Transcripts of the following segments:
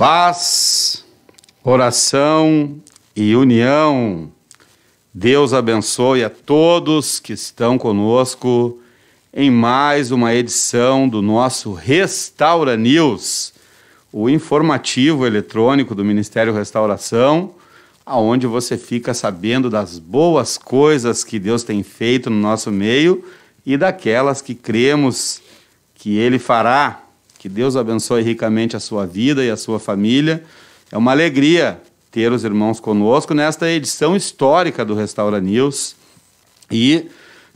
Paz, oração e união. Deus abençoe a todos que estão conosco em mais uma edição do nosso Restaura News, o informativo eletrônico do Ministério Restauração, aonde você fica sabendo das boas coisas que Deus tem feito no nosso meio e daquelas que cremos que Ele fará. Que Deus abençoe ricamente a sua vida e a sua família. É uma alegria ter os irmãos conosco nesta edição histórica do Restaura News. E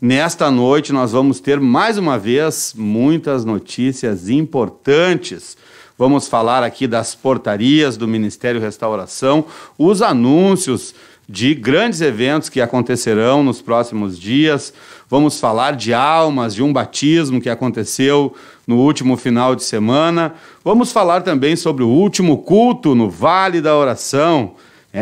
nesta noite nós vamos ter mais uma vez muitas notícias importantes. Vamos falar aqui das portarias do Ministério Restauração, os anúncios de grandes eventos que acontecerão nos próximos dias. Vamos falar de almas, de um batismo que aconteceu no último final de semana. Vamos falar também sobre o último culto no Vale da Oração.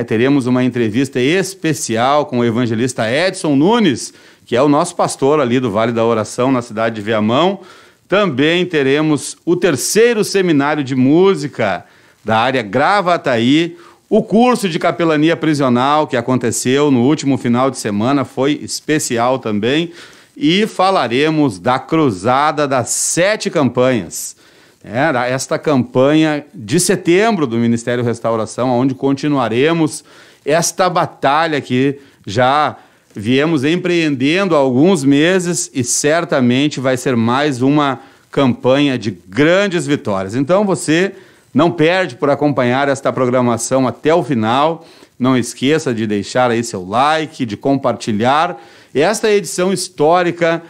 Teremos uma entrevista especial com o evangelista Edson Nunes, que é o nosso pastor ali do Vale da Oração, na cidade de Viamão. Também teremos o terceiro seminário de música da área Gravataí. O curso de capelania prisional que aconteceu no último final de semana foi especial também. E falaremos da Cruzada das 7 Campanhas. Esta campanha de setembro do Ministério Restauração, onde continuaremos esta batalha que já viemos empreendendo há alguns meses e certamente vai ser mais uma campanha de grandes vitórias. Então você não perde por acompanhar esta programação até o final. Não esqueça de deixar aí seu like, de compartilhar esta edição histórica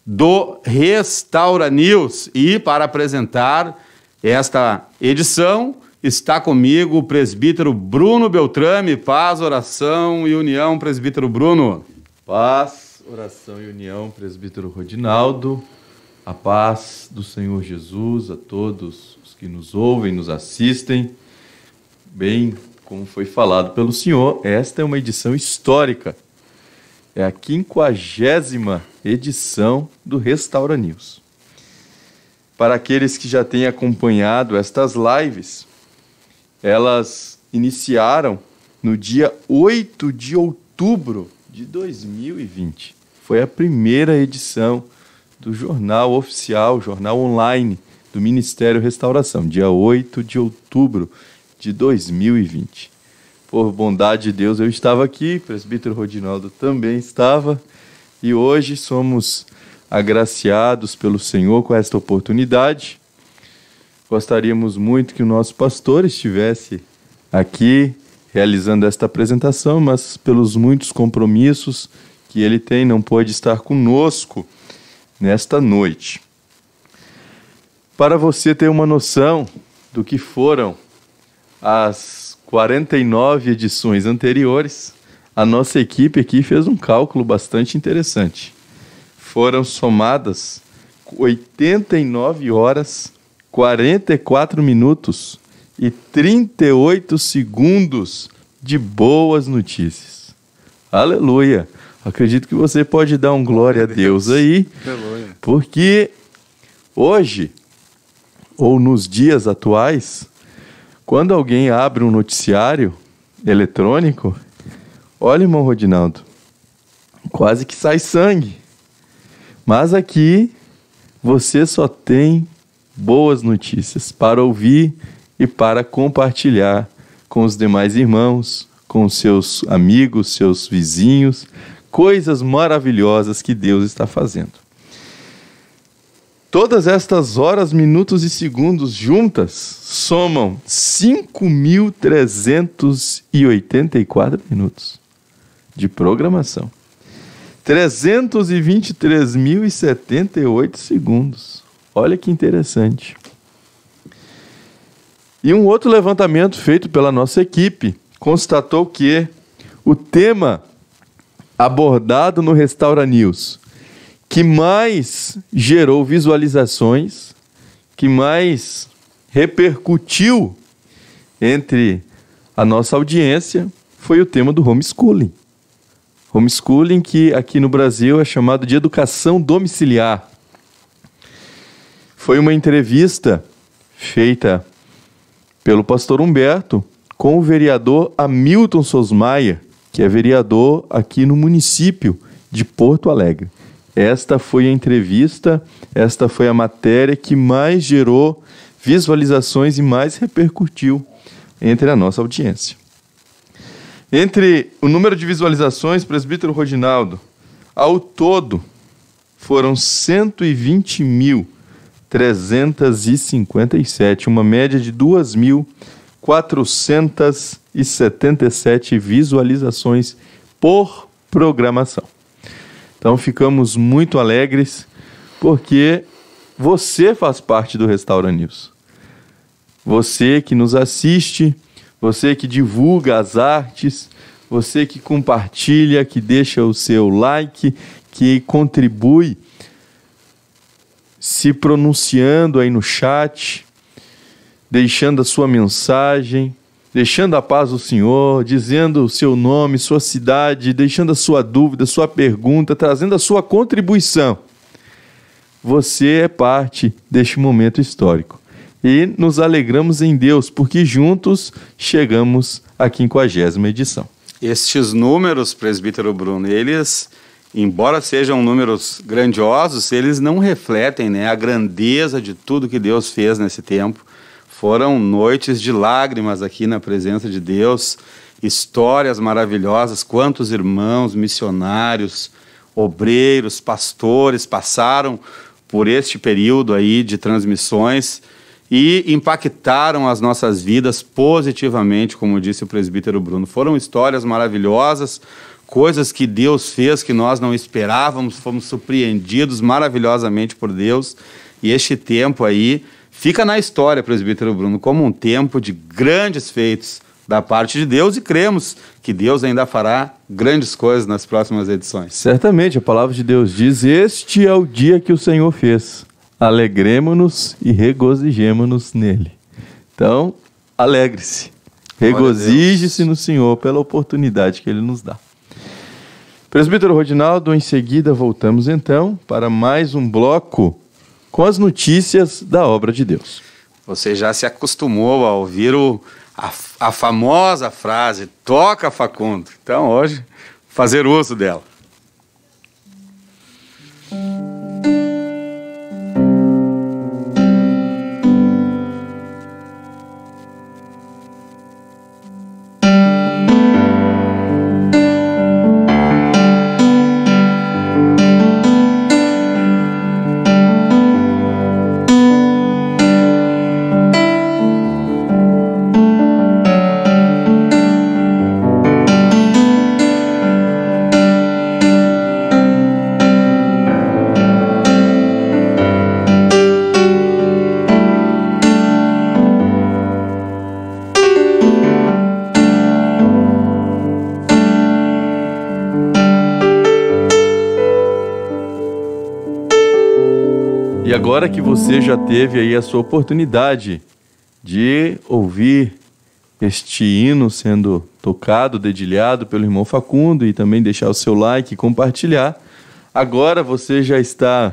do Restaura News. E para apresentar esta edição, está comigo o presbítero Bruno Beltrame. Paz, oração e união, presbítero Bruno. Paz, oração e união, presbítero Rodinaldo. A paz do Senhor Jesus a todos os que nos ouvem, nos assistem. Bem, como foi falado pelo senhor, esta é uma edição histórica. É a 50ª edição do Restaura News. Para aqueles que já têm acompanhado estas lives, elas iniciaram no dia 8 de outubro de 2020. Foi a primeira edição do jornal oficial, jornal online do Ministério Restauração, dia 8 de outubro de 2020. Por bondade de Deus, eu estava aqui, presbítero Rodinaldo também estava, e hoje somos agraciados pelo Senhor com esta oportunidade. Gostaríamos muito que o nosso pastor estivesse aqui realizando esta apresentação, mas pelos muitos compromissos que ele tem, não pôde estar conosco nesta noite. Para você ter uma noção do que foram as 49 edições anteriores, a nossa equipe aqui fez um cálculo bastante interessante. Foram somadas 89 horas, 44 minutos e 38 segundos de boas notícias. Aleluia! Acredito que você pode dar um glória a Deus aí, porque hoje, ou nos dias atuais, quando alguém abre um noticiário eletrônico, olha, irmão Rodinaldo, quase que sai sangue. Mas aqui você só tem boas notícias para ouvir e para compartilhar com os demais irmãos, com seus amigos, seus vizinhos, coisas maravilhosas que Deus está fazendo. Todas estas horas, minutos e segundos juntas somam 5.384 minutos de programação. 323.078 segundos. Olha que interessante. E um outro levantamento feito pela nossa equipe constatou que o tema abordado no Restaura News que mais gerou visualizações, que mais repercutiu entre a nossa audiência, foi o tema do homeschooling. Homeschooling, que aqui no Brasil é chamado de educação domiciliar. Foi uma entrevista feita pelo pastor Humberto com o vereador Hamilton Sosmaia, que é vereador aqui no município de Porto Alegre. Esta foi a entrevista, esta foi a matéria que mais gerou visualizações e mais repercutiu entre a nossa audiência. Entre o número de visualizações, presbítero Rodinaldo, ao todo foram 120.357, uma média de 2.477 visualizações por programação. Então ficamos muito alegres porque você faz parte do Restaura News. Você que nos assiste, você que divulga as artes, você que compartilha, que deixa o seu like, que contribui se pronunciando aí no chat, deixando a sua mensagem, deixando a paz do Senhor, dizendo o seu nome, sua cidade, deixando a sua dúvida, sua pergunta, trazendo a sua contribuição. Você é parte deste momento histórico. E nos alegramos em Deus, porque juntos chegamos à 50ª edição. Estes números, presbítero Bruno, eles, embora sejam números grandiosos, eles não refletem, né, a grandeza de tudo que Deus fez nesse tempo. Foram noites de lágrimas aqui na presença de Deus, histórias maravilhosas, quantos irmãos, missionários, obreiros, pastores passaram por este período aí de transmissões e impactaram as nossas vidas positivamente, como disse o presbítero Bruno. Foram histórias maravilhosas, coisas que Deus fez que nós não esperávamos, fomos surpreendidos maravilhosamente por Deus. E este tempo aí fica na história, presbítero Bruno, como um tempo de grandes feitos da parte de Deus, e cremos que Deus ainda fará grandes coisas nas próximas edições. Certamente, a palavra de Deus diz: este é o dia que o Senhor fez. Alegremo-nos e regozijemo-nos nele. Então, alegre-se, regozije-se no Senhor pela oportunidade que Ele nos dá. Presbítero Rodinaldo, em seguida voltamos então para mais um bloco com as notícias da obra de Deus. Você já se acostumou a ouvir a famosa frase, toca Facundo. Então hoje, fazer uso dela. E agora que você já teve aí a sua oportunidade de ouvir este hino sendo tocado, dedilhado pelo irmão Facundo, e também deixar o seu like e compartilhar, agora você já está,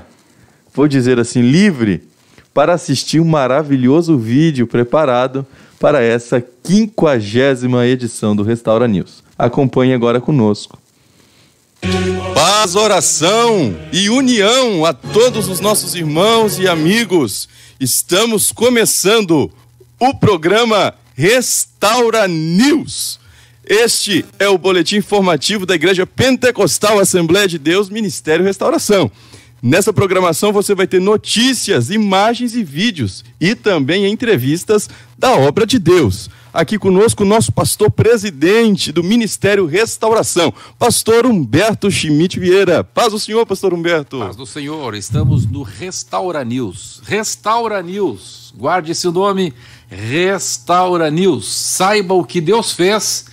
vou dizer assim, livre para assistir um maravilhoso vídeo preparado para essa 50ª edição do Restaura News. Acompanhe agora conosco. Paz, oração e união a todos os nossos irmãos e amigos. Estamos começando o programa Restaura News. Este é o boletim informativo da Igreja Pentecostal Assembleia de Deus, Ministério Restauração. Nessa programação você vai ter notícias, imagens e vídeos e também entrevistas da obra de Deus. Aqui conosco o nosso pastor presidente do Ministério Restauração, pastor Humberto Schmidt Vieira. Paz do Senhor, pastor Humberto. Paz do Senhor, estamos no Restaura News. Restaura News, guarde esse nome, Restaura News. Saiba o que Deus fez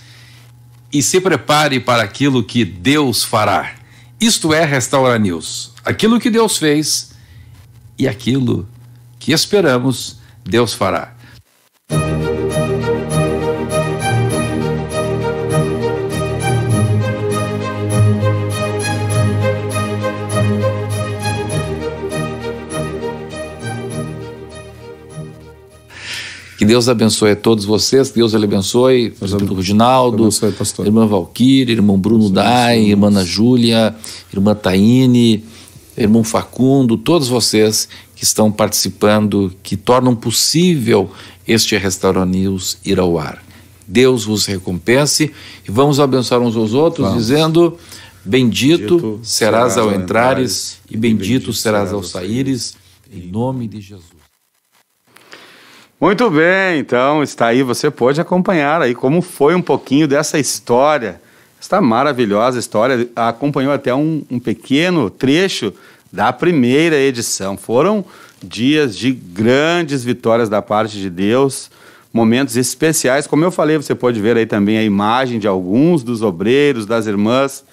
e se prepare para aquilo que Deus fará. Isto é Restaura News. Aquilo que Deus fez e aquilo que esperamos Deus fará. Que Deus abençoe a todos vocês, que Deus ele abençoe, o Reginaldo, abençoe, pastor. irmã Valquíria, irmão Bruno Dai, irmã Ana Júlia, irmã Taine, irmão Facundo, todos vocês que estão participando, que tornam possível este Restaura News ir ao ar. Deus vos recompense e vamos abençoar uns aos outros, dizendo: bendito serás ao entrares e bendito serás ao saíres, em nome de Jesus. Muito bem, então está aí, você pode acompanhar aí como foi um pouquinho dessa história, esta maravilhosa história, acompanhou até um pequeno trecho da primeira edição. Foram dias de grandes vitórias da parte de Deus, momentos especiais, como eu falei, você pode ver aí também a imagem de alguns dos obreiros, das irmãs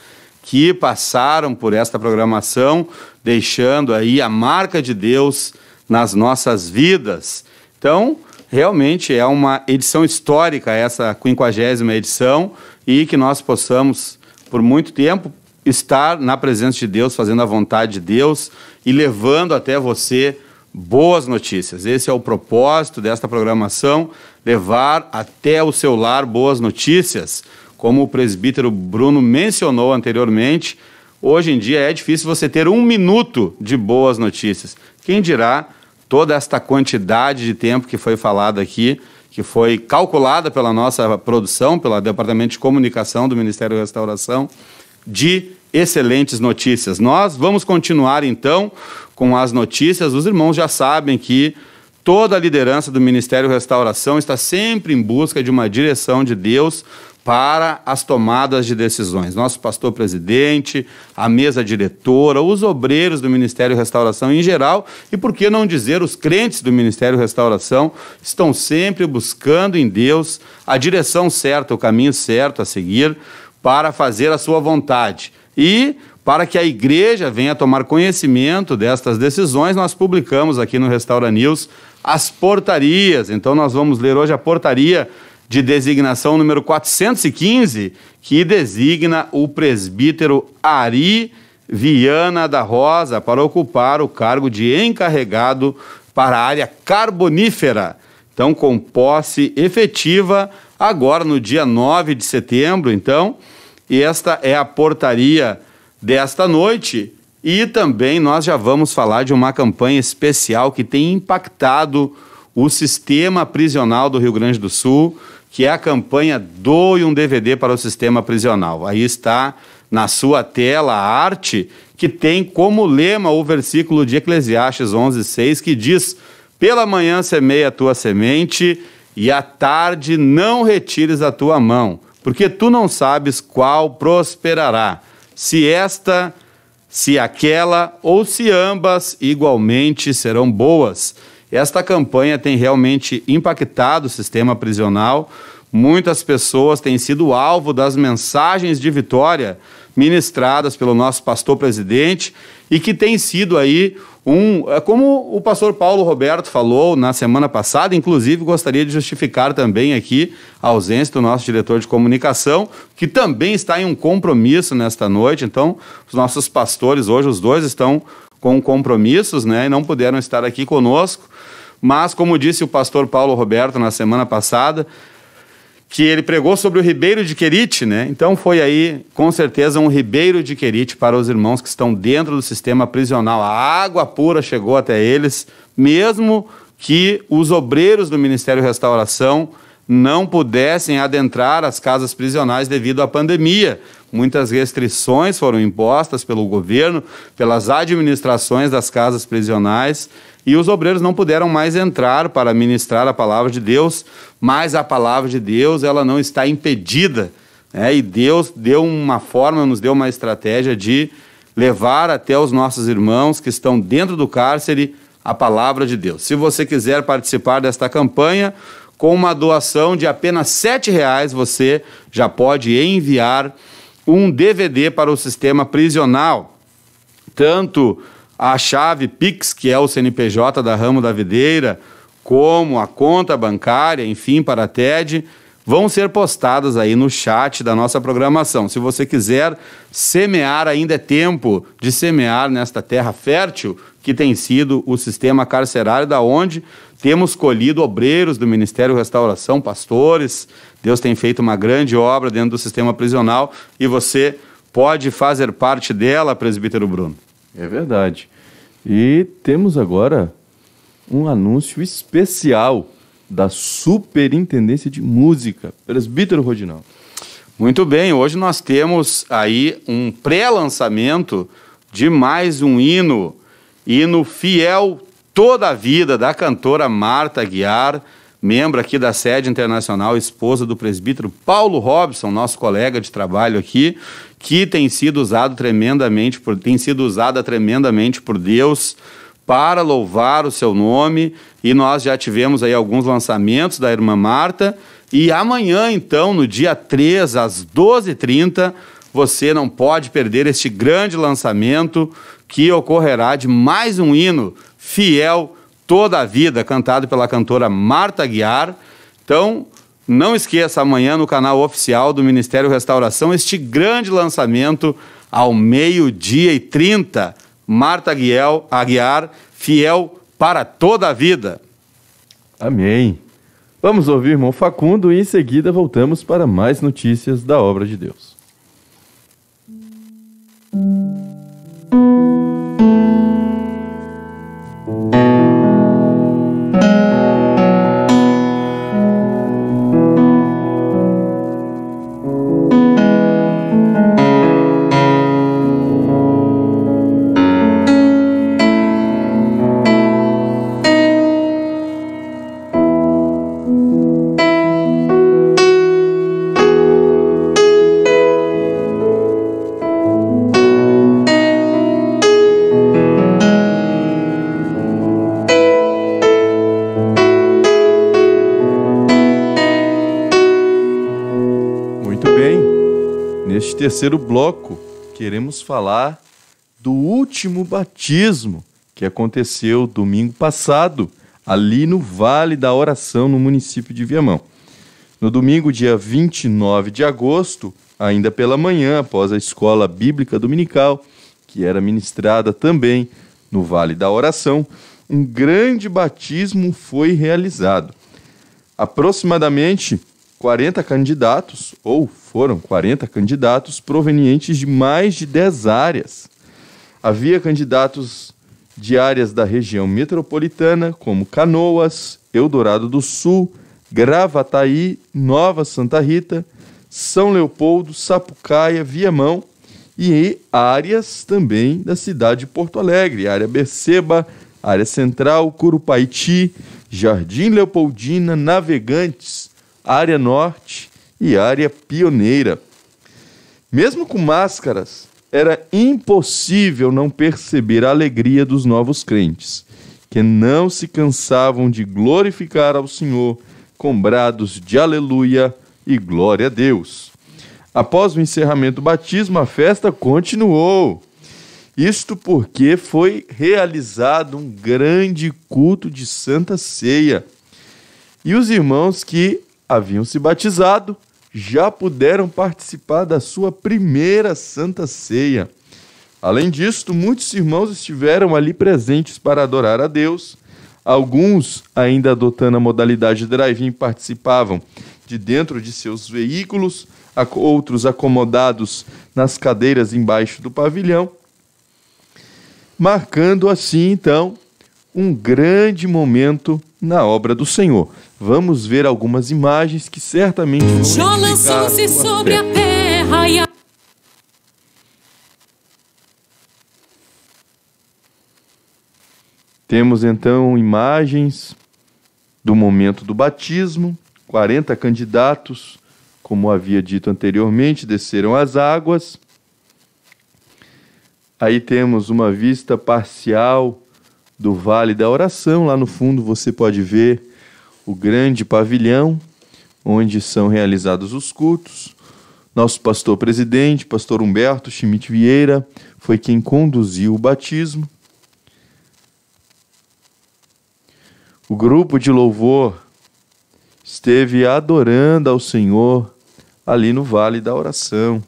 que passaram por esta programação, deixando aí a marca de Deus nas nossas vidas. Então, realmente é uma edição histórica, essa 50ª edição, e que nós possamos, por muito tempo, estar na presença de Deus, fazendo a vontade de Deus e levando até você boas notícias. Esse é o propósito desta programação, levar até o seu lar boas notícias. Como o presbítero Bruno mencionou anteriormente, hoje em dia é difícil você ter 1 minuto de boas notícias. Quem dirá toda esta quantidade de tempo que foi falado aqui, que foi calculada pela nossa produção, pelo Departamento de Comunicação do Ministério da Restauração, de excelentes notícias. Nós vamos continuar, então, com as notícias. Os irmãos já sabem que toda a liderança do Ministério da Restauração está sempre em busca de uma direção de Deus para as tomadas de decisões. Nosso pastor-presidente, a mesa diretora, os obreiros do Ministério Restauração em geral, e por que não dizer os crentes do Ministério Restauração, estão sempre buscando em Deus a direção certa, o caminho certo a seguir para fazer a sua vontade. E para que a igreja venha tomar conhecimento destas decisões, nós publicamos aqui no Restaura News as portarias. Então nós vamos ler hoje a portaria de designação número 415, que designa o presbítero Ari Viana da Rosa para ocupar o cargo de encarregado para a área carbonífera. Então, com posse efetiva, agora no dia 9 de setembro, então, e esta é a portaria desta noite. E também nós já vamos falar de uma campanha especial que tem impactado o sistema prisional do Rio Grande do Sul, que é a campanha Doe um DVD para o Sistema Prisional. Aí está na sua tela a arte que tem como lema o versículo de Eclesiastes 11:6, que diz: pela manhã semeia a tua semente e à tarde não retires a tua mão, porque tu não sabes qual prosperará, se esta, se aquela ou se ambas igualmente serão boas. Esta campanha tem realmente impactado o sistema prisional. Muitas pessoas têm sido alvo das mensagens de vitória ministradas pelo nosso pastor-presidente e que tem sido aí como o pastor Paulo Roberto falou na semana passada, inclusive gostaria de justificar também aqui a ausência do nosso diretor de comunicação, que também está em um compromisso nesta noite. Então, os nossos pastores hoje, os dois estão com compromissos, né, e não puderam estar aqui conosco, mas como disse o pastor Paulo Roberto na semana passada, que ele pregou sobre o Ribeiro de Querite, né? Então foi aí, com certeza, um Ribeiro de Querite para os irmãos que estão dentro do sistema prisional. A água pura chegou até eles, mesmo que os obreiros do Ministério Restauração não pudessem adentrar as casas prisionais devido à pandemia. Muitas restrições foram impostas pelo governo, pelas administrações das casas prisionais, e os obreiros não puderam mais entrar para ministrar a palavra de Deus, mas a palavra de Deus, ela não está impedida, né? E Deus deu uma forma, nos deu uma estratégia de levar até os nossos irmãos que estão dentro do cárcere a palavra de Deus. Se você quiser participar desta campanha, com uma doação de apenas R$ 7,00, você já pode enviar um DVD para o sistema prisional. Tanto a chave Pix, que é o CNPJ da Ramo da Videira, como a conta bancária, enfim, para a TED, vão ser postadas aí no chat da nossa programação. Se você quiser semear, ainda é tempo de semear nesta terra fértil que tem sido o sistema carcerário, da onde temos colhido obreiros do Ministério Restauração, pastores. Deus tem feito uma grande obra dentro do sistema prisional e você pode fazer parte dela, presbítero Bruno. É verdade. E temos agora um anúncio especial da Superintendência de Música, presbítero Rodinaldo. Muito bem, hoje nós temos aí um pré-lançamento de mais um hino Fiel Toda a Vida, da cantora Marta Aguiar, membro aqui da sede internacional, esposa do presbítero Paulo Robson, nosso colega de trabalho aqui, que tem sido usada tremendamente por Deus para louvar o seu nome, e nós já tivemos aí alguns lançamentos da irmã Marta, e amanhã, então, no dia 3, às 12h30, você não pode perder este grande lançamento que ocorrerá de mais um hino Fiel Toda a Vida, cantado pela cantora Marta Aguiar. Então, não esqueça, amanhã no canal oficial do Ministério Restauração, este grande lançamento ao 12h30, Marta Aguiar, Fiel para Toda a Vida. Amém. Vamos ouvir o irmão Facundo e em seguida voltamos para mais notícias da obra de Deus. Neste terceiro bloco, queremos falar do último batismo que aconteceu domingo passado, ali no Vale da Oração, no município de Viamão. No domingo, dia 29 de agosto, ainda pela manhã, após a escola bíblica dominical, que era ministrada também no Vale da Oração, um grande batismo foi realizado. Aproximadamente 40 candidatos, ou foram 40 candidatos provenientes de mais de 10 áreas. Havia candidatos de áreas da região metropolitana, como Canoas, Eldorado do Sul, Gravataí, Nova Santa Rita, São Leopoldo, Sapucaia, Viamão, e áreas também da cidade de Porto Alegre, área Beceba, área Central, Curupaiti, Jardim Leopoldina, Navegantes, área Norte e área Pioneira. Mesmo com máscaras, era impossível não perceber a alegria dos novos crentes, que não se cansavam de glorificar ao Senhor com brados de aleluia e glória a Deus. Após o encerramento do batismo, a festa continuou. Isto porque foi realizado um grande culto de Santa Ceia. E os irmãos que haviam se batizado já puderam participar da sua primeira Santa Ceia. Além disto, muitos irmãos estiveram ali presentes para adorar a Deus. Alguns, ainda adotando a modalidade drive-in, participavam de dentro de seus veículos, outros acomodados nas cadeiras embaixo do pavilhão, marcando assim, então, um grande momento na obra do Senhor. Vamos ver algumas imagens que certamente vão Jó lançou-se sobre a terra e Temos então imagens do momento do batismo. 40 candidatos, como havia dito anteriormente, desceram as águas. Aí temos uma vista parcial do Vale da Oração. Lá no fundo você pode ver o grande pavilhão onde são realizados os cultos. Nosso pastor presidente, pastor Humberto Schmidt Vieira, foi quem conduziu o batismo. O grupo de louvor esteve adorando ao Senhor ali no Vale da Oração.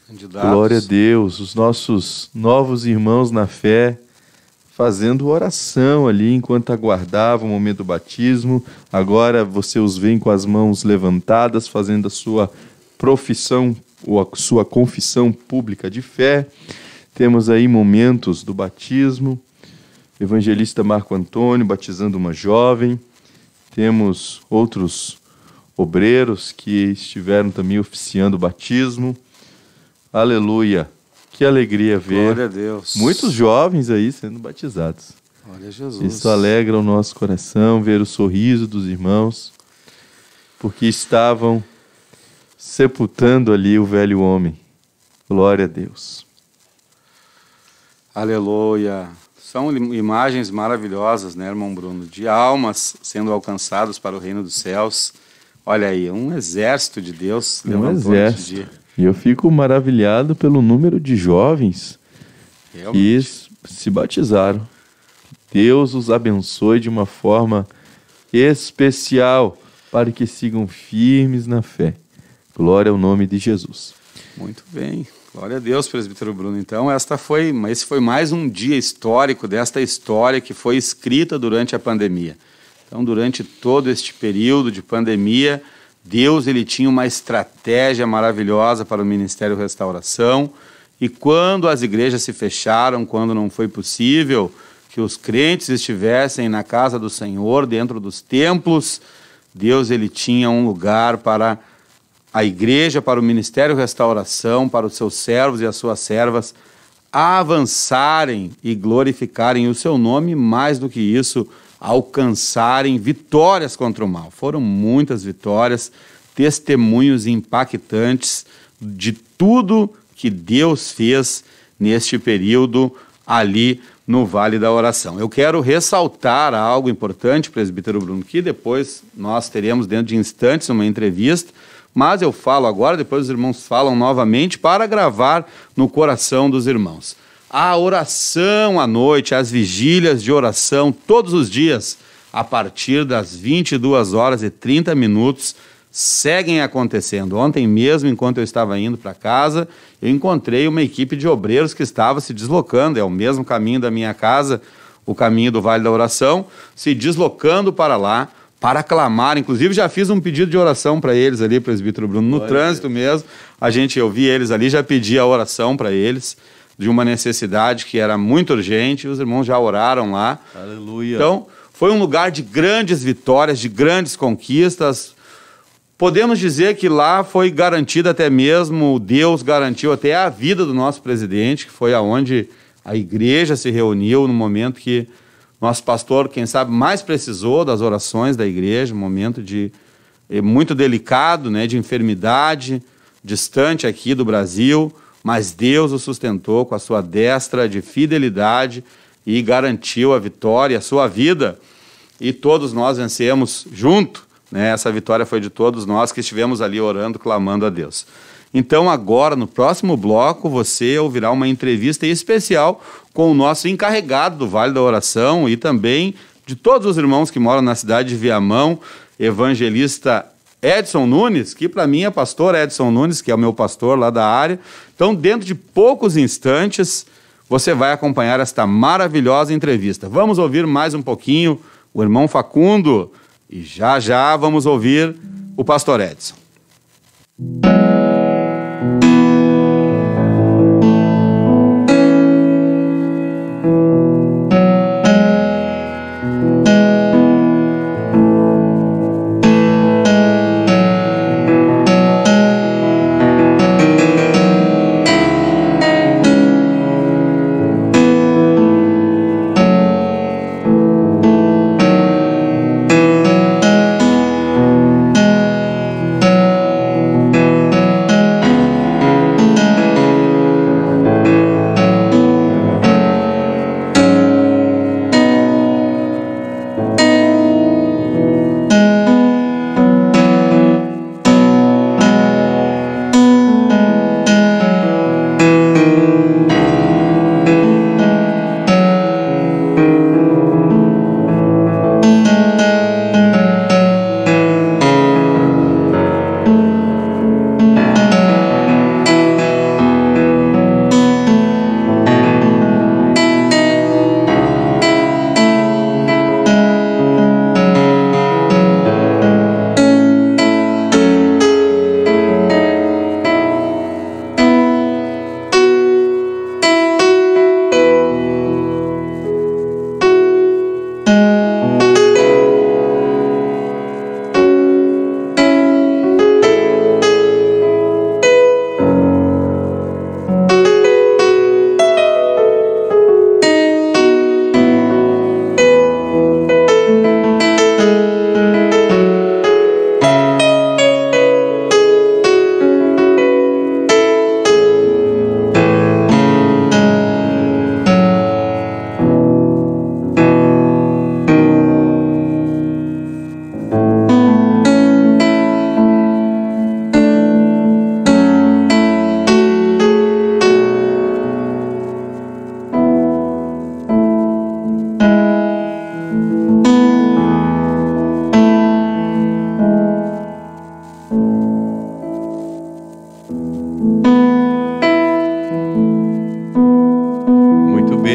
Candidatos. Glória a Deus, os nossos novos irmãos na fé, fazendo oração ali enquanto aguardavam o momento do batismo. Agora você os vê com as mãos levantadas, fazendo a sua profissão, ou a sua confissão pública de fé. Temos aí momentos do batismo, evangelista Marco Antônio batizando uma jovem. Temos outros obreiros que estiveram também oficiando o batismo. Aleluia! Que alegria ver Glória a Deus. muitos jovens aí sendo batizados. Glória a Jesus. Isso alegra o nosso coração, ver o sorriso dos irmãos, porque estavam sepultando ali o velho homem. Glória a Deus. Aleluia. São imagens maravilhosas, né, irmão Bruno? De almas sendo alcançadas para o reino dos céus. Olha aí, um exército de Deus levantou neste dia. E eu fico maravilhado pelo número de jovens que se batizaram. Deus os abençoe de uma forma especial para que sigam firmes na fé. Glória ao nome de Jesus. Muito bem. Glória a Deus, presbítero Bruno. Então, esse foi mais um dia histórico desta história que foi escrita durante a pandemia. Então, durante todo este período de pandemia, Deus ele tinha uma estratégia maravilhosa para o Ministério Restauração, e quando as igrejas se fecharam, quando não foi possível que os crentes estivessem na casa do Senhor, dentro dos templos, Deus ele tinha um lugar para a igreja, para o Ministério Restauração, para os seus servos e as suas servas avançarem e glorificarem o seu nome, mais do que isso, alcançarem vitórias contra o mal. Foram muitas vitórias, testemunhos impactantes de tudo que Deus fez neste período ali no Vale da Oração. Eu quero ressaltar algo importante, presbítero Bruno, que depois nós teremos dentro de instantes uma entrevista, mas eu falo agora, depois os irmãos falam novamente para gravar no coração dos irmãos. A oração à noite, as vigílias de oração, todos os dias, a partir das 22h30, seguem acontecendo. Ontem mesmo, enquanto eu estava indo para casa, eu encontrei uma equipe de obreiros que estava se deslocando, é o mesmo caminho da minha casa, o caminho do Vale da Oração, se deslocando para lá, para clamar. Inclusive já fiz um pedido de oração para eles ali, presbítero Bruno, no trânsito mesmo. Eu vi eles ali, já pedi a oração para eles, de uma necessidade que era muito urgente, e os irmãos já oraram lá. Aleluia. Então, foi um lugar de grandes vitórias, de grandes conquistas. Podemos dizer que lá foi garantida até mesmo, Deus garantiu até a vida do nosso presidente, que foi aonde a igreja se reuniu no momento que nosso pastor, quem sabe, mais precisou das orações da igreja, um momento muito delicado, né, de enfermidade, distante aqui do Brasil, mas Deus o sustentou com a sua destra de fidelidade e garantiu a vitória, a sua vida, e todos nós vencemos junto, né? Essa vitória foi de todos nós que estivemos ali orando, clamando a Deus. Então agora, no próximo bloco, você ouvirá uma entrevista especial com o nosso encarregado do Vale da Oração e também de todos os irmãos que moram na cidade de Viamão, evangelista Edson Nunes, que para mim é pastor Edson Nunes, que é o meu pastor lá da área. Então, dentro de poucos instantes, você vai acompanhar esta maravilhosa entrevista. Vamos ouvir mais um pouquinho o irmão Facundo e já já vamos ouvir o pastor Edson.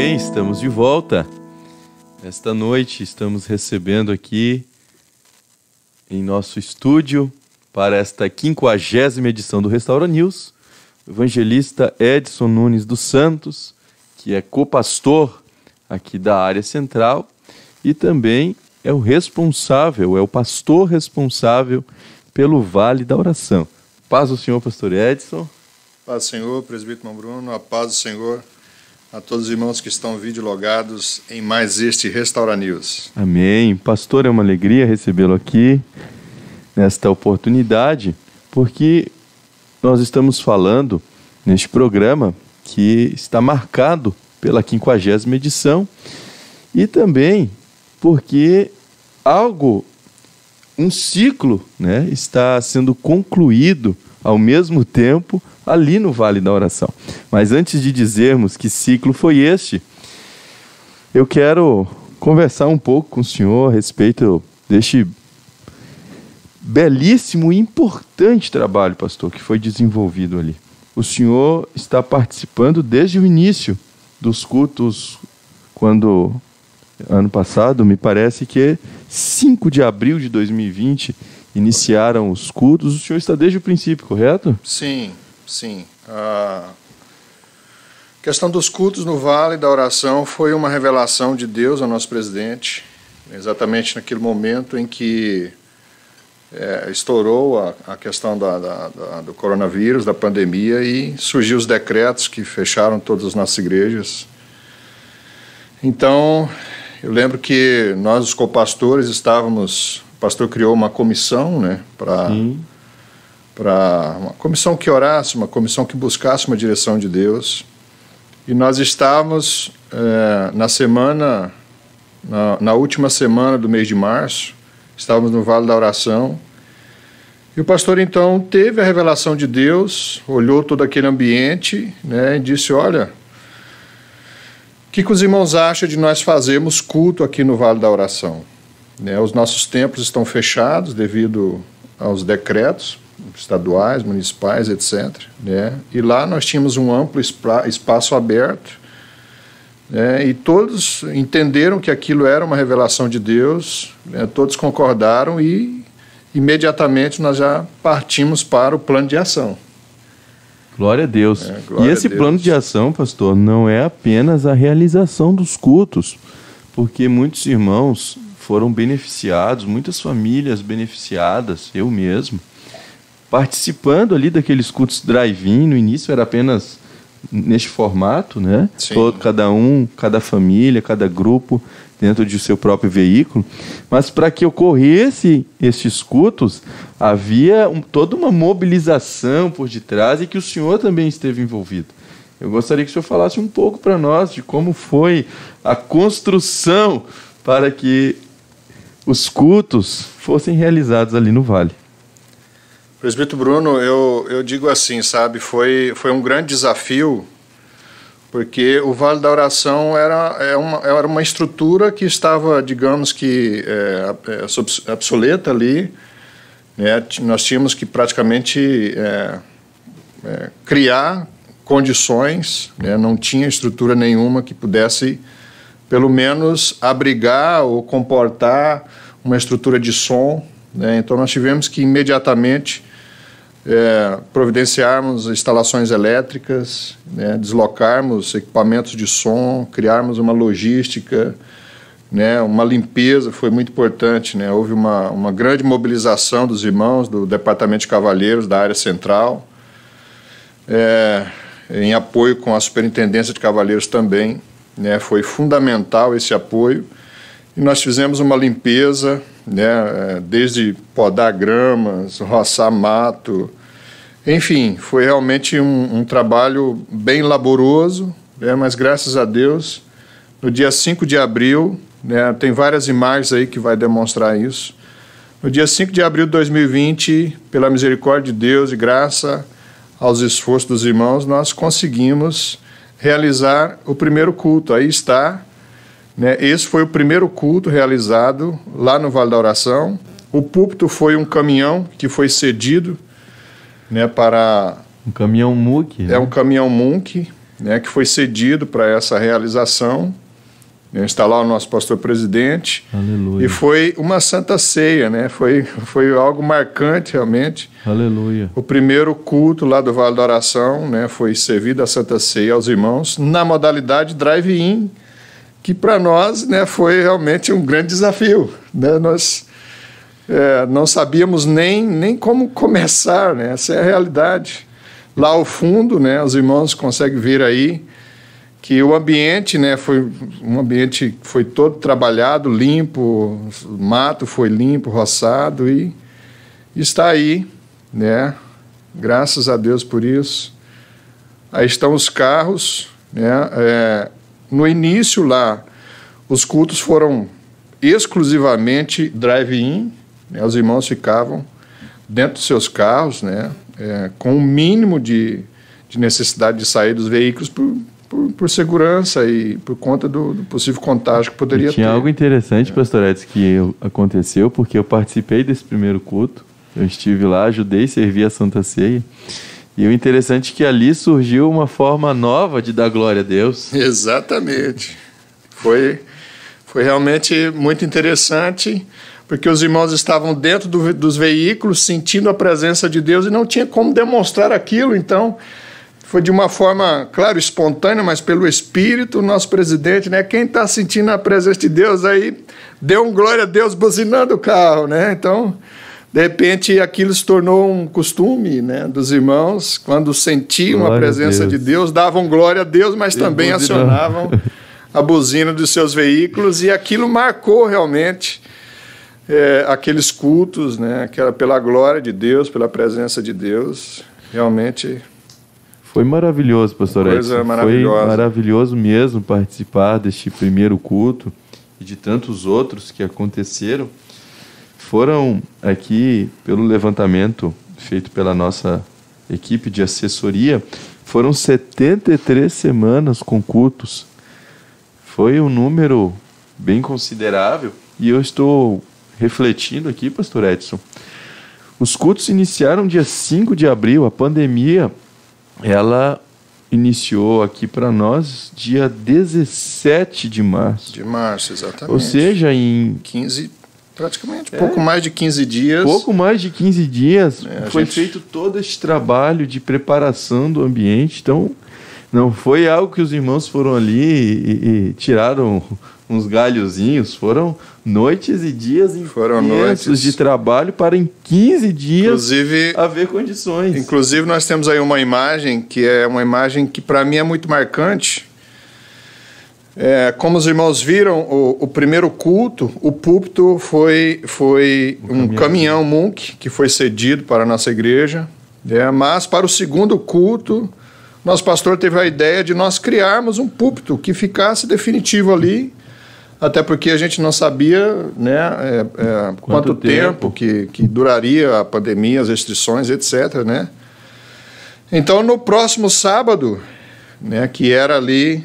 Amém, estamos de volta. Esta noite estamos recebendo aqui em nosso estúdio para esta 50ª edição do Restaura News, o evangelista Edson Nunes dos Santos, que é co-pastor aqui da área central e também é o pastor responsável pelo Vale da Oração. Paz do Senhor, pastor Edson. Paz do Senhor, presbítero Bruno, a paz do Senhor a todos os irmãos que estão videologados em mais este Restaura News. Amém. Pastor, é uma alegria recebê-lo aqui nesta oportunidade, porque nós estamos falando neste programa que está marcado pela 50ª edição e também porque um ciclo, né, está sendo concluído ao mesmo tempo ali no Vale da Oração. Mas antes de dizermos que ciclo foi este, eu quero conversar um pouco com o senhor a respeito deste belíssimo e importante trabalho, pastor, que foi desenvolvido ali. O senhor está participando desde o início dos cultos, quando, ano passado, me parece que 5 de abril de 2020, iniciaram os cultos. O senhor está desde o princípio, correto? Sim. A questão dos cultos no Vale da Oração foi uma revelação de Deus ao nosso presidente, exatamente naquele momento em que estourou a questão do coronavírus, da pandemia, e surgiu os decretos que fecharam todas as nossas igrejas. Então, eu lembro que nós, os copastores, o pastor criou uma comissão, né, para uma comissão que orasse, uma comissão que buscasse uma direção de Deus. E nós estávamos na última semana do mês de março, estávamos no Vale da Oração, e o pastor então teve a revelação de Deus, olhou todo aquele ambiente, né, e disse: olha, o que os irmãos acham de nós fazermos culto aqui no Vale da Oração? Né, os nossos templos estão fechados devido aos decretos estaduais, municipais, etc. Né? E lá nós tínhamos um amplo espaço aberto, né? E todos entenderam que aquilo era uma revelação de Deus, né? Todos concordaram e imediatamente nós já partimos para o plano de ação. Glória a Deus. E esse plano de ação, pastor, não é apenas a realização dos cultos, porque muitos irmãos foram beneficiados, muitas famílias beneficiadas, eu mesmo, participando ali daqueles cultos drive-in. No início era apenas neste formato, né? Cada família, cada grupo dentro de seu próprio veículo. Mas para que ocorresse estes cultos, havia toda uma mobilização por detrás e que o senhor também esteve envolvido. Eu gostaria que o senhor falasse um pouco para nós de como foi a construção para que os cultos fossem realizados ali no Vale. Presbítero Bruno, eu digo assim, sabe, foi um grande desafio, porque o Vale da Oração era uma estrutura que estava, digamos que, obsoleta ali, né? Nós tínhamos que praticamente criar condições, né? Não tinha estrutura nenhuma que pudesse, pelo menos, abrigar ou comportar uma estrutura de som, né? Então nós tivemos que imediatamente providenciarmos instalações elétricas, né? Deslocarmos equipamentos de som, criarmos uma logística, né? Uma limpeza, foi muito importante, né? Houve uma grande mobilização dos irmãos do Departamento de Cavaleiros da área central, em apoio com a Superintendência de Cavaleiros também, né? Foi fundamental esse apoio, e nós fizemos uma limpeza, né? Desde podar gramas, roçar mato, enfim, foi realmente um trabalho bem laboroso, né? Mas graças a Deus, no dia 5 de abril, né? Tem várias imagens aí que vai demonstrar isso. No dia 5 de abril de 2020, pela misericórdia de Deus e graça aos esforços dos irmãos, nós conseguimos realizar o primeiro culto. Aí está, né? Esse foi o primeiro culto realizado lá no Vale da Oração. O púlpito foi um caminhão que foi cedido, né, para... Um caminhão Munk. É um caminhão Munk, né, que foi cedido para essa realização. Está lá o nosso pastor presidente. Aleluia. E foi uma santa ceia, né? Foi algo marcante, realmente. Aleluia. O primeiro culto lá do Vale da Oração, né, foi servido a santa ceia aos irmãos na modalidade drive-in, que para nós, né, foi realmente um grande desafio, né? Nós não sabíamos nem como começar, né? Essa é a realidade. Lá ao fundo, né, os irmãos conseguem ver aí que o ambiente, né, foi um ambiente que foi todo trabalhado, limpo, o mato foi limpo, roçado, e está aí, né? Graças a Deus por isso. Aí estão os carros, né? No início lá, os cultos foram exclusivamente drive-in, né? Os irmãos ficavam dentro dos seus carros, né? Com o mínimo de necessidade de sair dos veículos por segurança e por conta do possível contágio que poderia ter. Tinha algo interessante, pastor Edson, que aconteceu, porque eu participei desse primeiro culto, eu estive lá, ajudei a servir a Santa Ceia, e o interessante é que ali surgiu uma forma nova de dar glória a Deus. Exatamente. Foi realmente muito interessante, porque os irmãos estavam dentro dos veículos, sentindo a presença de Deus, e não tinha como demonstrar aquilo, então foi de uma forma, claro, espontânea, mas pelo Espírito, o nosso presidente, né? Quem está sentindo a presença de Deus aí, deu um glória a Deus buzinando o carro, né? Então, de repente, aquilo se tornou um costume, né, dos irmãos, quando sentiam a presença de Deus, davam glória a Deus, mas também acionavam a buzina dos seus veículos, e aquilo marcou realmente aqueles cultos, né? Pela glória de Deus, pela presença de Deus, realmente. Foi maravilhoso, pastor Edson. Coisa maravilhosa. Foi maravilhoso mesmo participar deste primeiro culto e de tantos outros que aconteceram. Foram aqui, pelo levantamento feito pela nossa equipe de assessoria, foram 73 semanas com cultos. Foi um número bem considerável, e eu estou refletindo aqui, pastor Edson. Os cultos iniciaram dia 5 de abril, a pandemia ela iniciou aqui para nós dia 17 de março. De março, exatamente. Ou seja, em 15, praticamente, pouco mais de 15 dias. Pouco mais de 15 dias foi gente... feito todo esse trabalho de preparação do ambiente. Então, não foi algo que os irmãos foram ali e tiraram uns galhozinhos. Foram noites e dias intensos de trabalho para em 15 dias haver condições. Inclusive, nós temos aí uma imagem que é uma imagem que para mim é muito marcante. Como os irmãos viram, o primeiro culto, o púlpito foi um caminhão Munk que foi cedido para a nossa igreja. Mas para o segundo culto, nosso pastor teve a ideia de nós criarmos um púlpito que ficasse definitivo ali, até porque a gente não sabia, né, quanto tempo que duraria a pandemia, as restrições, etc., né? Então, no próximo sábado, né, que era ali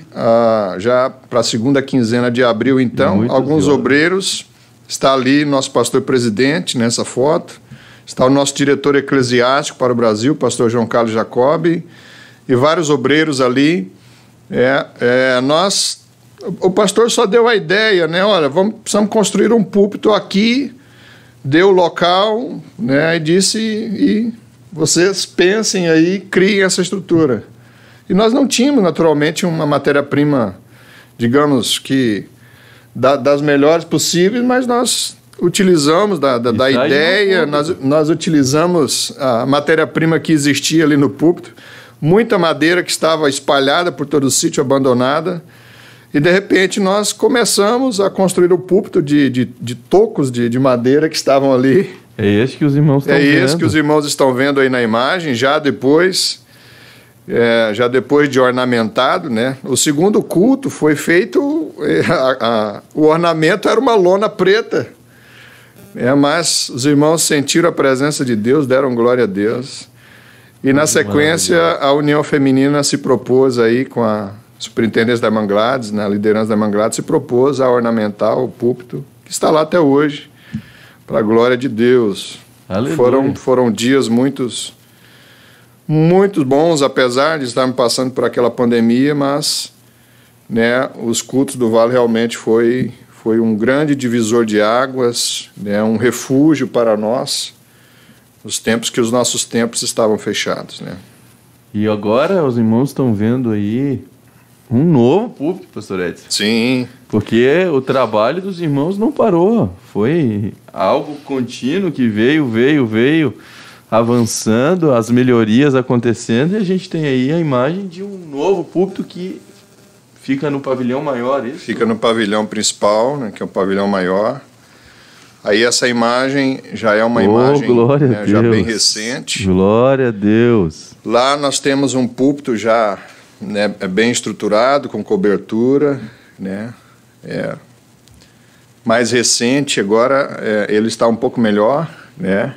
já para a segunda quinzena de abril, então, alguns obreiros, está ali nosso pastor presidente nessa foto, está o nosso diretor eclesiástico para o Brasil, pastor João Carlos Jacobi, e vários obreiros ali. O pastor só deu a ideia, né? Olha, precisamos construir um púlpito aqui, deu o local, né? E disse, e vocês pensem aí, criem essa estrutura. E nós não tínhamos, naturalmente, uma matéria-prima, digamos que das melhores possíveis, mas nós utilizamos da ideia, nós utilizamos a matéria-prima que existia ali no púlpito, muita madeira que estava espalhada por todo o sítio, abandonada, e de repente nós começamos a construir o púlpito de tocos de madeira que estavam ali. É esse que os irmãos estão vendo. É esse que os irmãos estão vendo aí na imagem, já depois de ornamentado, né? O segundo culto foi feito, o ornamento era uma lona preta, mas os irmãos sentiram a presença de Deus, deram glória a Deus. E na sequência, a União Feminina se propôs aí, com a superintendência da Irmã Gladys, na liderança da Irmã Gladys, se propôs a ornamentar o púlpito, que está lá até hoje, para a glória de Deus. Foram dias muito muito bons, apesar de estarmos passando por aquela pandemia, mas, né, os cultos do Vale realmente foi um grande divisor de águas, né, um refúgio para nós, nos tempos que os nossos templos estavam fechados, né. E agora os irmãos estão vendo aí um novo púlpito, pastor Edson. Sim. Porque o trabalho dos irmãos não parou. Foi algo contínuo que veio avançando, as melhorias acontecendo, e a gente tem aí a imagem de um novo púlpito que fica no pavilhão maior, isso? Fica no pavilhão principal, né, que é o pavilhão maior. Aí essa imagem já é uma imagem, né, já bem recente. Glória a Deus. Lá nós temos um púlpito já, né, bem estruturado, com cobertura, né, mais recente, agora ele está um pouco melhor, né.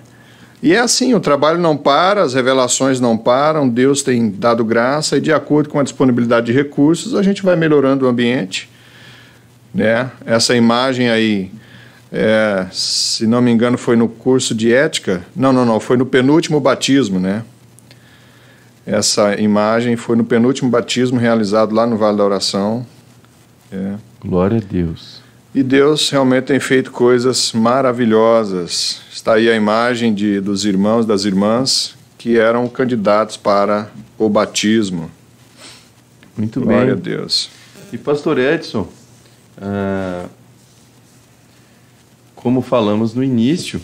E é assim, o trabalho não para, as revelações não param, Deus tem dado graça e de acordo com a disponibilidade de recursos a gente vai melhorando o ambiente, né. Essa imagem aí, se não me engano foi no curso de ética, não, foi no penúltimo batismo, né. Essa imagem foi no penúltimo batismo realizado lá no Vale da Oração. Glória a Deus. E Deus realmente tem feito coisas maravilhosas. Está aí a imagem dos irmãos, das irmãs, que eram candidatos para o batismo. Muito bem. Glória a Deus. E pastor Edson, como falamos no início,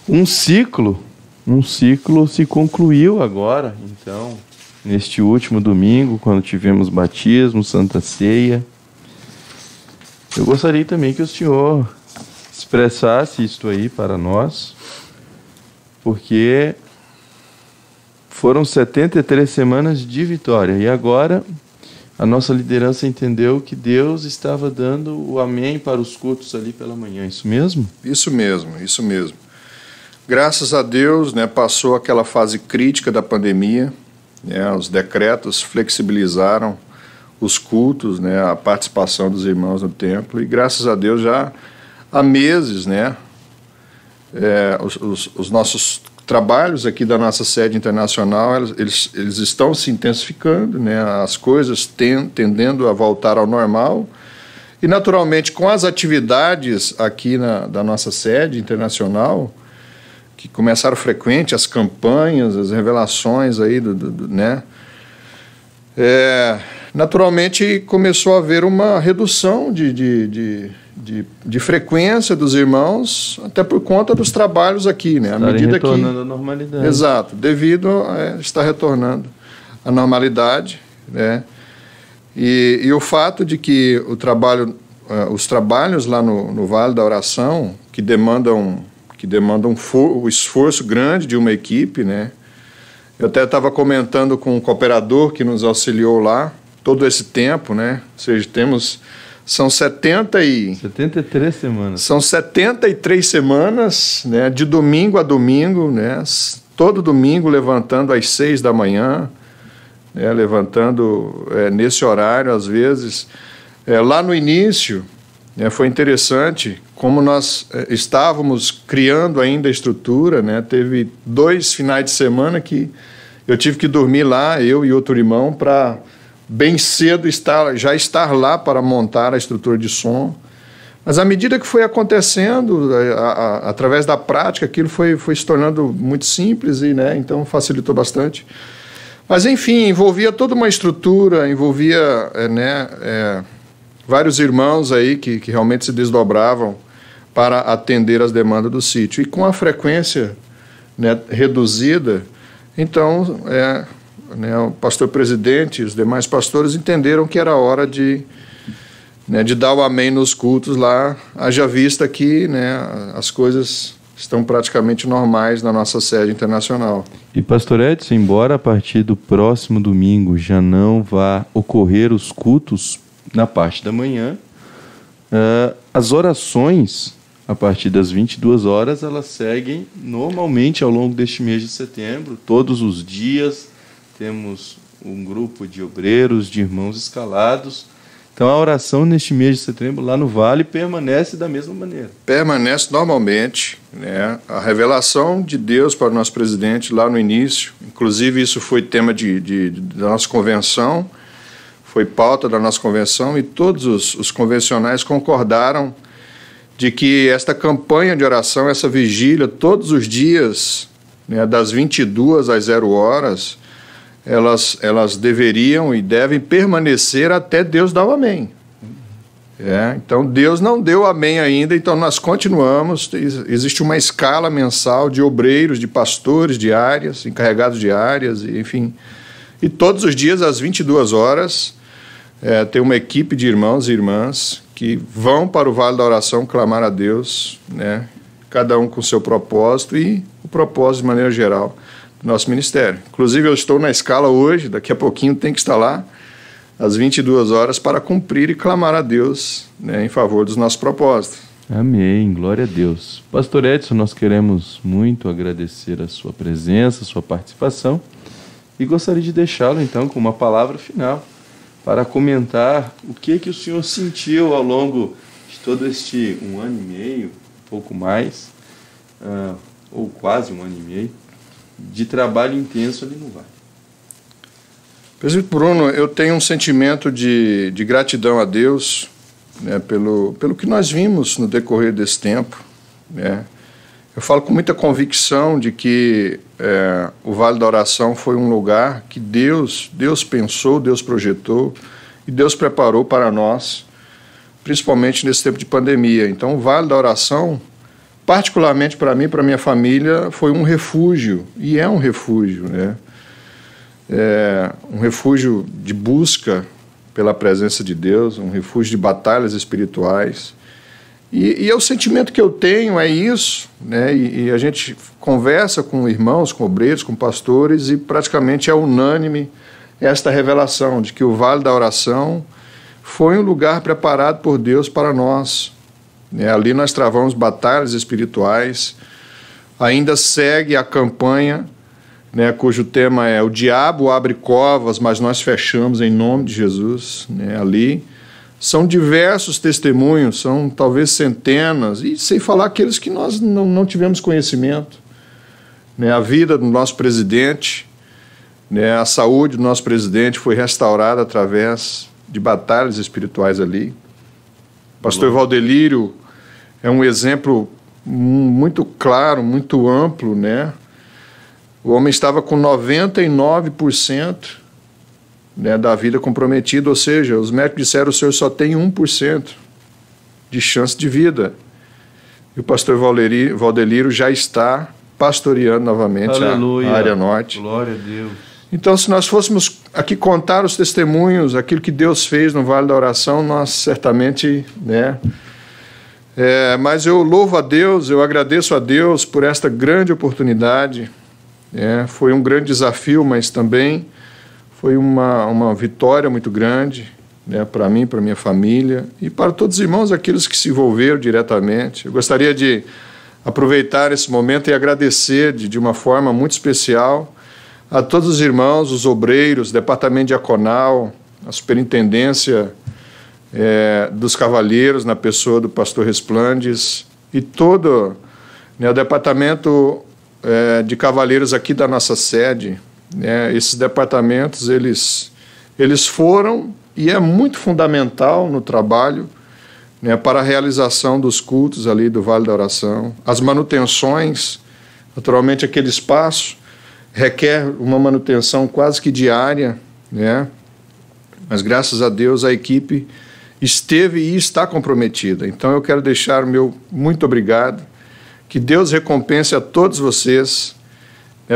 um ciclo se concluiu agora, então, neste último domingo, quando tivemos batismo, Santa Ceia. Eu gostaria também que o senhor expressasse isto aí para nós, porque foram 73 semanas de vitória, e agora a nossa liderança entendeu que Deus estava dando o amém para os cultos ali pela manhã, isso mesmo? Isso mesmo. Graças a Deus, né, passou aquela fase crítica da pandemia, né, os decretos flexibilizaram os cultos, né, a participação dos irmãos no templo, e graças a Deus já há meses, né, os nossos trabalhos aqui da nossa sede internacional, eles estão se intensificando, né, as coisas tendendo a voltar ao normal, e naturalmente com as atividades aqui da nossa sede internacional, que começaram frequente, as campanhas, as revelações aí, né? Naturalmente começou a haver uma redução de frequência dos irmãos, até por conta dos trabalhos aqui, né? À medida retornando à normalidade. Exato, devido a estar retornando à normalidade, né? E o fato de que os trabalhos lá no Vale da Oração, que demandam o esforço grande de uma equipe, né? Eu até estava comentando com um cooperador que nos auxiliou lá todo esse tempo, né? Ou seja, são 73 semanas. São 73 semanas, né? De domingo a domingo, né? Todo domingo levantando às 6 da manhã, né? Levantando nesse horário às vezes. Lá no início, foi interessante como nós estávamos criando ainda a estrutura, né? Teve 2 finais de semana que eu tive que dormir lá, eu e outro irmão, para bem cedo já estar lá para montar a estrutura de som. Mas à medida que foi acontecendo, através da prática, aquilo foi se tornando muito simples e, né, então facilitou bastante. Mas enfim, envolvia toda uma estrutura, envolvia vários irmãos aí que realmente se desdobravam para atender as demandas do sítio. E com a frequência, né, reduzida, então o pastor presidente e os demais pastores entenderam que era hora de dar o amém nos cultos lá, haja vista que, né, as coisas estão praticamente normais na nossa sede internacional. E pastor Edson, embora a partir do próximo domingo já não vá ocorrer os cultos na parte da manhã, as orações a partir das 22 horas, elas seguem normalmente ao longo deste mês de setembro, todos os dias temos um grupo de obreiros, de irmãos escalados, Então a oração neste mês de setembro lá no Vale permanece da mesma maneira. Permanece normalmente, né? A revelação de Deus para o nosso presidente lá no início, inclusive isso foi tema da nossa convenção, foi pauta da nossa convenção, e todos os convencionais concordaram de que esta campanha de oração, essa vigília, todos os dias, né, das 22 às 0 horas, elas deveriam e devem permanecer até Deus dar o amém. Então, Deus não deu amém ainda, então nós continuamos. Existe uma escala mensal de obreiros, de pastores de áreas, encarregados de áreas, enfim. E todos os dias, às 22 horas, tem uma equipe de irmãos e irmãs que vão para o Vale da Oração clamar a Deus, né? Cada um com o seu propósito e o propósito de maneira geral do nosso ministério. Inclusive, eu estou na escala hoje, daqui a pouquinho tem que estar lá, às 22 horas, para cumprir e clamar a Deus, né, em favor dos nossos propósitos. Amém, glória a Deus. Pastor Edson, nós queremos muito agradecer a sua presença, a sua participação, e gostaria de deixá-lo, então, com uma palavra final, para comentar o que o senhor sentiu ao longo de todo este 1 ano e meio, um pouco mais, ou quase 1 ano e meio, de trabalho intenso ali no Vale. Presbítero Bruno, eu tenho um sentimento de gratidão a Deus, né, pelo que nós vimos no decorrer desse tempo, né. Eu falo com muita convicção de que o Vale da Oração foi um lugar que Deus pensou, Deus projetou e Deus preparou para nós, principalmente nesse tempo de pandemia. Então, o Vale da Oração, particularmente para mim e para minha família, foi um refúgio, e é um refúgio, né? Um refúgio de busca pela presença de Deus, um refúgio de batalhas espirituais. E o sentimento que eu tenho é isso, né? E a gente conversa com irmãos, com obreiros, com pastores, e praticamente é unânime esta revelação de que o Vale da Oração foi um lugar preparado por Deus para nós. Ali nós travamos batalhas espirituais, ainda segue a campanha, né, cujo tema é "O diabo abre covas, mas nós fechamos em nome de Jesus", né, ali. São diversos testemunhos, são talvez centenas, e sem falar aqueles que nós não tivemos conhecimento. Né, a vida do nosso presidente, né, a saúde do nosso presidente foi restaurada através de batalhas espirituais ali. Pastor Valdelírio é um exemplo muito claro, muito amplo, né? O homem estava com 99%, né, da vida comprometida, ou seja, os médicos disseram: o senhor só tem 1% de chance de vida. E o pastor Valdelírio já está pastoreando novamente a área norte. Glória a Deus. Então, se nós fôssemos aqui contar os testemunhos, aquilo que Deus fez no Vale da Oração, nós certamente, né? Mas eu louvo a Deus, eu agradeço a Deus por esta grande oportunidade. Foi um grande desafio, mas também foi uma vitória muito grande, né, para mim, para minha família e para todos os irmãos, aqueles que se envolveram diretamente. Eu gostaria de aproveitar esse momento e agradecer de uma forma muito especial a todos os irmãos, os obreiros, departamento diaconal, a superintendência dos cavalheiros, na pessoa do pastor Resplandes, e todo, né, o departamento de cavalheiros aqui da nossa sede. Esses departamentos, eles foram, e é muito fundamental no trabalho, né, para a realização dos cultos ali do Vale da Oração. As manutenções, naturalmente aquele espaço requer uma manutenção quase que diária, né? Mas graças a Deus a equipe esteve e está comprometida. Então eu quero deixar o meu muito obrigado, que Deus recompense a todos vocês,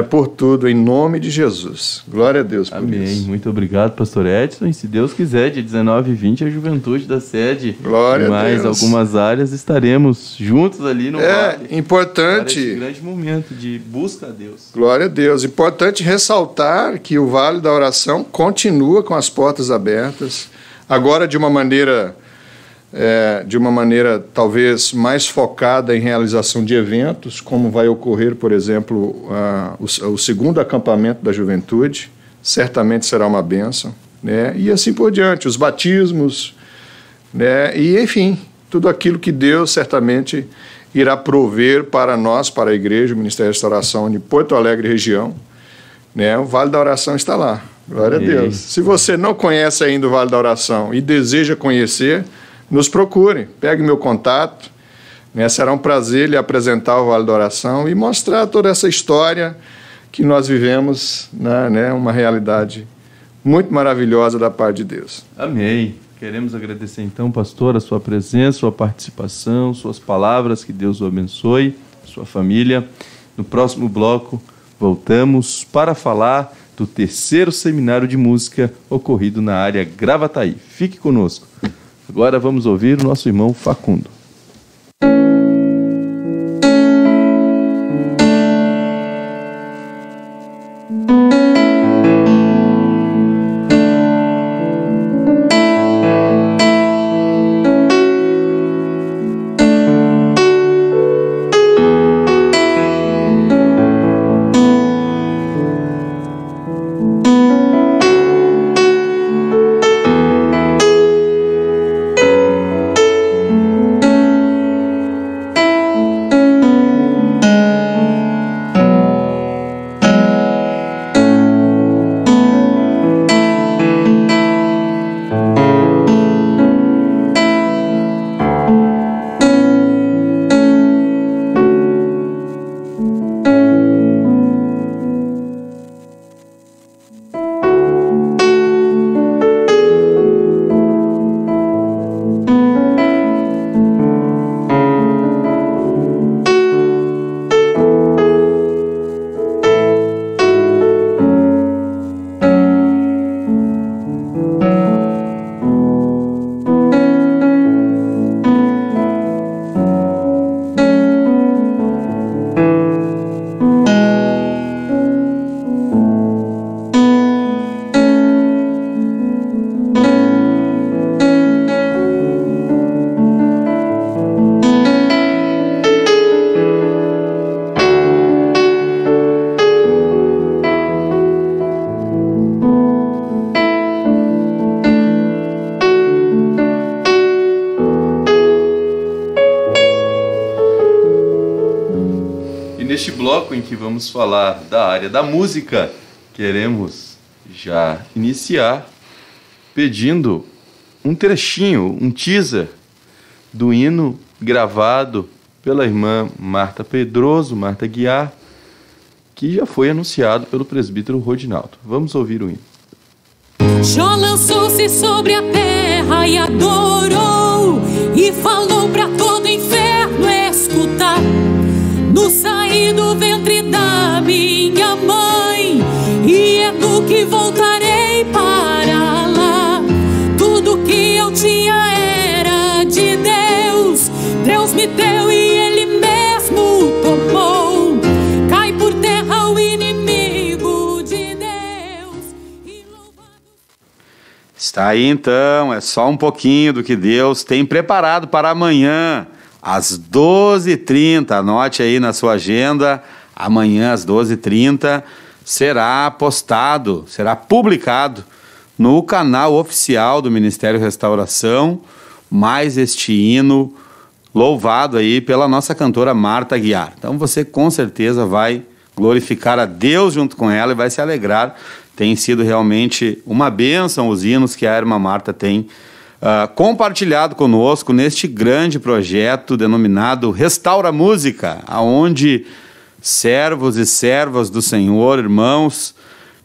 por tudo, em nome de Jesus. Glória a Deus por Amém. isso. Muito obrigado, pastor Edson. E se Deus quiser, dia 19 e 20, a juventude da sede, Glória mais a Deus. algumas áreas, estaremos juntos ali no Vale. Importante. Para esse grande momento de busca a Deus. Glória a Deus. Importante ressaltar que o Vale da Oração continua com as portas abertas, agora de uma maneira talvez mais focada em realização de eventos, como vai ocorrer, por exemplo, o segundo acampamento da juventude, certamente será uma bênção, né? E assim por diante, os batismos, né? E, enfim, tudo aquilo que Deus certamente irá prover para nós, para a igreja, o Ministério da Restauração de Porto Alegre região, né? O Vale da Oração está lá. Glória a Deus. Se você não conhece ainda o Vale da Oração e deseja conhecer, nos procure, pegue meu contato, né? Será um prazer lhe apresentar o Vale da Oração e mostrar toda essa história que nós vivemos, né? Uma realidade muito maravilhosa da parte de Deus. Amém. Queremos agradecer então, pastor, a sua presença, sua participação, suas palavras, que Deus o abençoe, sua família. No próximo bloco, voltamos para falar do terceiro seminário de música ocorrido na área Gravataí. Fique conosco. Agora vamos ouvir o nosso irmão Facundo. Neste bloco em que vamos falar da área da música, queremos já iniciar pedindo um trechinho, um teaser do hino gravado pela irmã Marta Pedroso, Marta Guiar, que já foi anunciado pelo presbítero Rodinaldo. Vamos ouvir o hino. Jó lançou-se sobre a terra e adorou, e falou para todo o inferno escutar. No saí do ventre da minha mãe, e é do que voltarei para lá. Tudo que eu tinha era de Deus, Deus me deu e Ele mesmo tomou. Cai por terra o inimigo de Deus e louvado... Está aí então, é só um pouquinho do que Deus tem preparado para amanhã, às 12h30, anote aí na sua agenda, amanhã às 12h30 será postado, será publicado no canal oficial do Ministério Restauração, mais este hino louvado aí pela nossa cantora Marta Guiar. Então você com certeza vai glorificar a Deus junto com ela e vai se alegrar. Tem sido realmente uma bênção os hinos que a irmã Marta tem compartilhado conosco neste grande projeto denominado Restaura Música, aonde servos e servas do Senhor, irmãos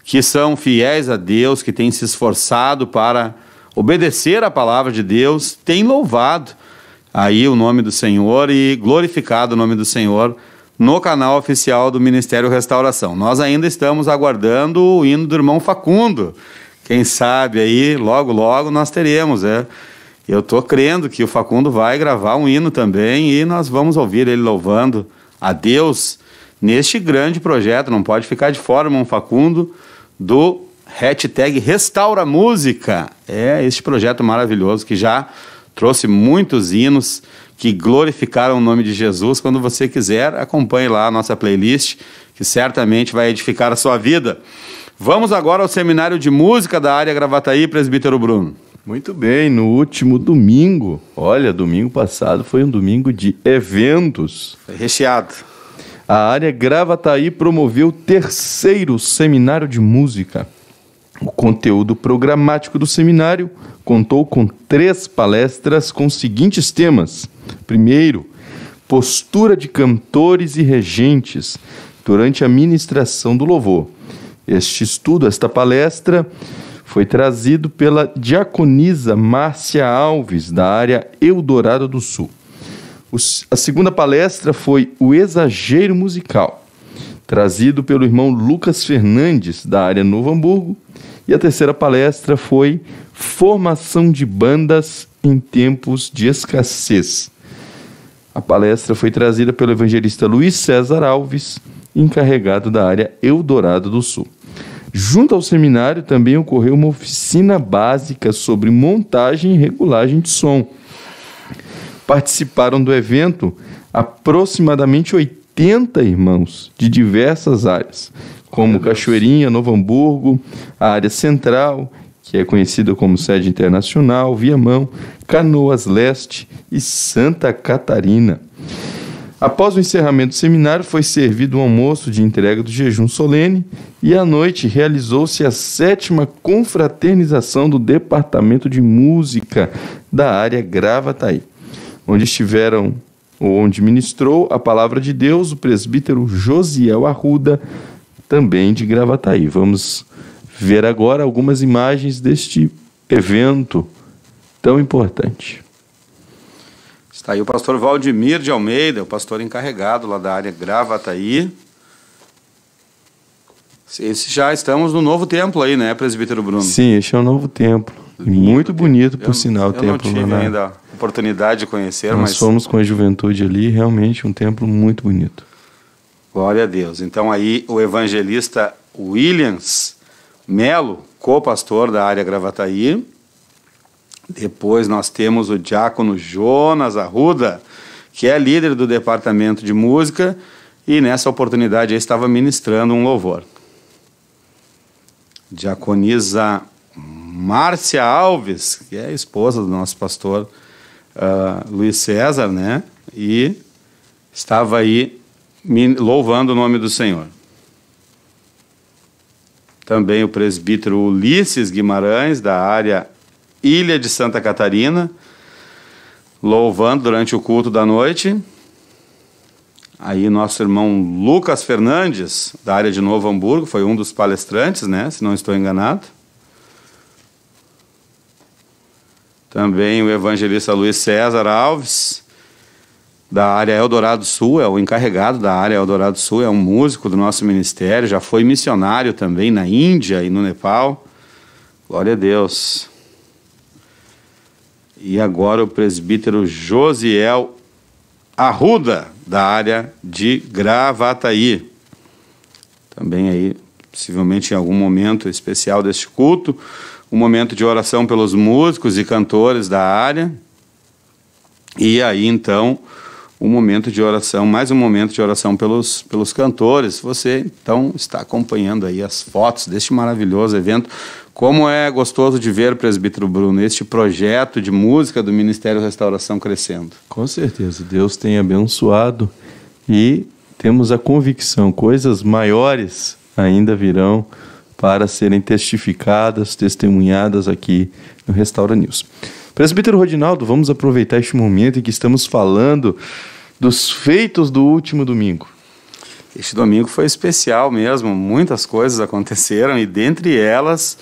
que são fiéis a Deus, que têm se esforçado para obedecer a palavra de Deus, têm louvado aí o nome do Senhor e glorificado o nome do Senhor no canal oficial do Ministério Restauração. Nós ainda estamos aguardando o hino do irmão Facundo. Quem sabe aí, logo, logo nós teremos, Eu estou crendo que o Facundo vai gravar um hino também e nós vamos ouvir ele louvando a Deus neste grande projeto. Não pode ficar de fora, irmão Facundo, do hashtag Restaura Música. É este projeto maravilhoso que já trouxe muitos hinos que glorificaram o nome de Jesus. Quando você quiser, acompanhe lá a nossa playlist, que certamente vai edificar a sua vida. Vamos agora ao seminário de música da área Gravataí, presbítero Bruno. Muito bem, no último domingo, olha, domingo passado foi um domingo de eventos. Foi recheado. A área Gravataí promoveu o 3º Seminário de Música. O conteúdo programático do seminário contou com 3 palestras com os seguintes temas. Primeiro, postura de cantores e regentes durante a ministração do louvor. Esta palestra foi trazido pela diaconisa Márcia Alves, da área Eldorado do Sul. A segunda palestra foi o exagero musical, trazido pelo irmão Lucas Fernandes, da área Novo Hamburgo. E a terceira palestra foi formação de bandas em tempos de escassez. A palestra foi trazida pelo evangelista Luiz César Alves, encarregado da área Eldorado do Sul. Junto ao seminário também ocorreu uma oficina básica sobre montagem e regulagem de som. Participaram do evento aproximadamente 80 irmãos de diversas áreas, como Cachoeirinha, Novo Hamburgo, a área central, que é conhecida como sede internacional, Viamão, Canoas Leste e Santa Catarina. Após o encerramento do seminário, foi servido um almoço de entrega do jejum solene e à noite realizou-se a 7ª confraternização do Departamento de Música da área Gravataí, onde ministrou a palavra de Deus o presbítero Josiel Arruda, também de Gravataí. Vamos ver agora algumas imagens deste evento tão importante. Está aí o pastor Valdemir de Almeida, o pastor encarregado lá da área Gravataí. Já estamos no novo templo aí, né, presbítero Bruno? Sim, este é o novo templo. Muito bonito, por sinal, o templo. Eu não tive ainda a oportunidade de conhecer, mas... Nós fomos com a juventude ali, realmente um templo muito bonito. Glória a Deus. Então aí o evangelista Williams Melo, co-pastor da área Gravataí. Depois nós temos o diácono Jonas Arruda, que é líder do departamento de música, e nessa oportunidade ele estava ministrando um louvor. Diaconisa Márcia Alves, que é a esposa do nosso pastor Luiz César, né? E estava aí louvando o nome do Senhor. Também o presbítero Ulisses Guimarães, da área Ilha de Santa Catarina, louvando durante o culto da noite. Aí nosso irmão Lucas Fernandes, da área de Novo Hamburgo, foi um dos palestrantes, né, se não estou enganado. Também o evangelista Luiz César Alves, da área Eldorado Sul, é o encarregado da área Eldorado Sul, é um músico do nosso ministério, já foi missionário também na Índia e no Nepal. Glória a Deus. E agora o presbítero Josiel Arruda, da área de Gravataí. Também aí, possivelmente em algum momento especial deste culto, um momento de oração pelos músicos e cantores da área. E aí, então, um momento de oração, mais um momento de oração pelos cantores. Você, então, está acompanhando aí as fotos deste maravilhoso evento. Como é gostoso de ver, presbítero Bruno, este projeto de música do Ministério Restauração crescendo. Com certeza, Deus tem abençoado e temos a convicção, coisas maiores ainda virão para serem testificadas, testemunhadas aqui no Restaura News. Presbítero Rodinaldo, vamos aproveitar este momento em que estamos falando dos feitos do último domingo. Este domingo foi especial mesmo, muitas coisas aconteceram e dentre elas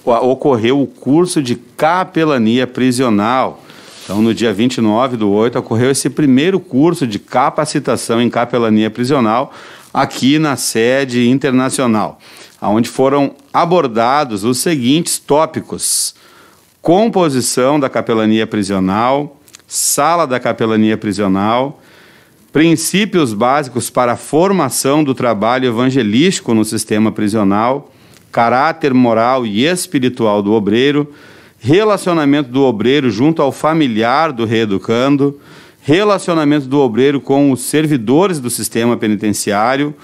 ocorreu o curso de capelania prisional. Então, no dia 29/8, ocorreu esse primeiro curso de capacitação em capelania prisional aqui na sede internacional, onde foram abordados os seguintes tópicos: composição da capelania prisional, sala da capelania prisional, princípios básicos para a formação do trabalho evangelístico no sistema prisional, caráter moral e espiritual do obreiro, relacionamento do obreiro junto ao familiar do reeducando, relacionamento do obreiro com os servidores do sistema penitenciário,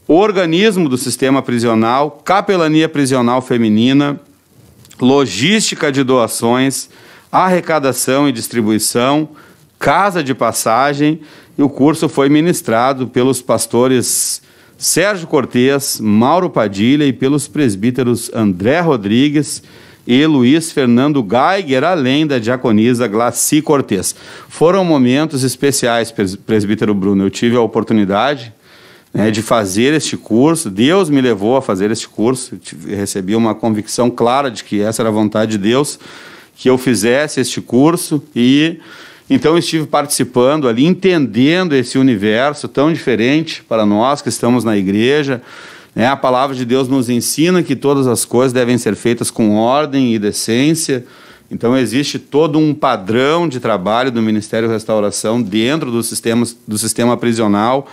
organismo do sistema prisional, capelania prisional feminina, logística de doações, arrecadação e distribuição, casa de passagem, e o curso foi ministrado pelos pastores Sérgio Cortês, Mauro Padilha e pelos presbíteros André Rodrigues e Luiz Fernando Geiger, além da diaconisa Glaci Cortês. Foram momentos especiais, presbítero Bruno. Eu tive a oportunidade, né, de fazer este curso. Deus me levou a fazer este curso. Eu recebi uma convicção clara de que essa era a vontade de Deus, que eu fizesse este curso, e então estive participando ali, entendendo esse universo tão diferente para nós que estamos na igreja. A palavra de Deus nos ensina que todas as coisas devem ser feitas com ordem e decência. Então existe todo um padrão de trabalho do Ministério Restauração dentro do sistema prisional,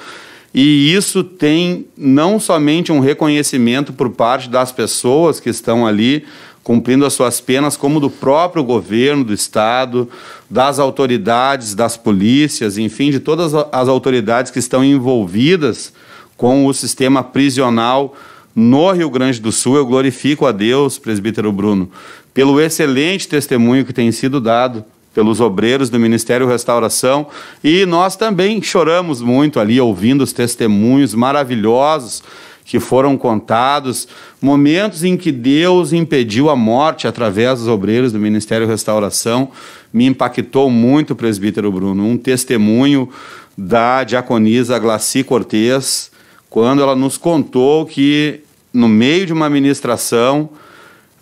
e isso tem não somente um reconhecimento por parte das pessoas que estão ali cumprindo as suas penas, como do próprio governo do Estado, das autoridades, das polícias, enfim, de todas as autoridades que estão envolvidas com o sistema prisional no Rio Grande do Sul. Eu glorifico a Deus, presbítero Bruno, pelo excelente testemunho que tem sido dado pelos obreiros do Ministério Restauração, e nós também choramos muito ali, ouvindo os testemunhos maravilhosos que foram contados, momentos em que Deus impediu a morte através dos obreiros do Ministério Restauração. Me impactou muito, presbítero Bruno, um testemunho da diaconisa Glaci Cortês, quando ela nos contou que, no meio de uma ministração,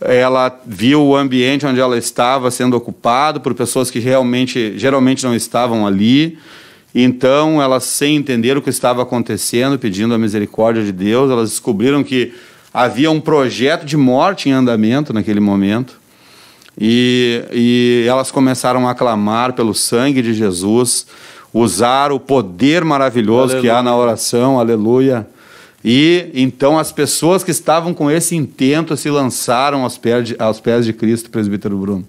ela viu o ambiente onde ela estava sendo ocupado por pessoas que geralmente não estavam ali. Então, elas, sem entender o que estava acontecendo, pedindo a misericórdia de Deus, elas descobriram que havia um projeto de morte em andamento naquele momento, e elas começaram a clamar pelo sangue de Jesus, usar o poder maravilhoso, aleluia, que há na oração, aleluia. E então as pessoas que estavam com esse intento se lançaram aos pés de Cristo, presbítero Bruno.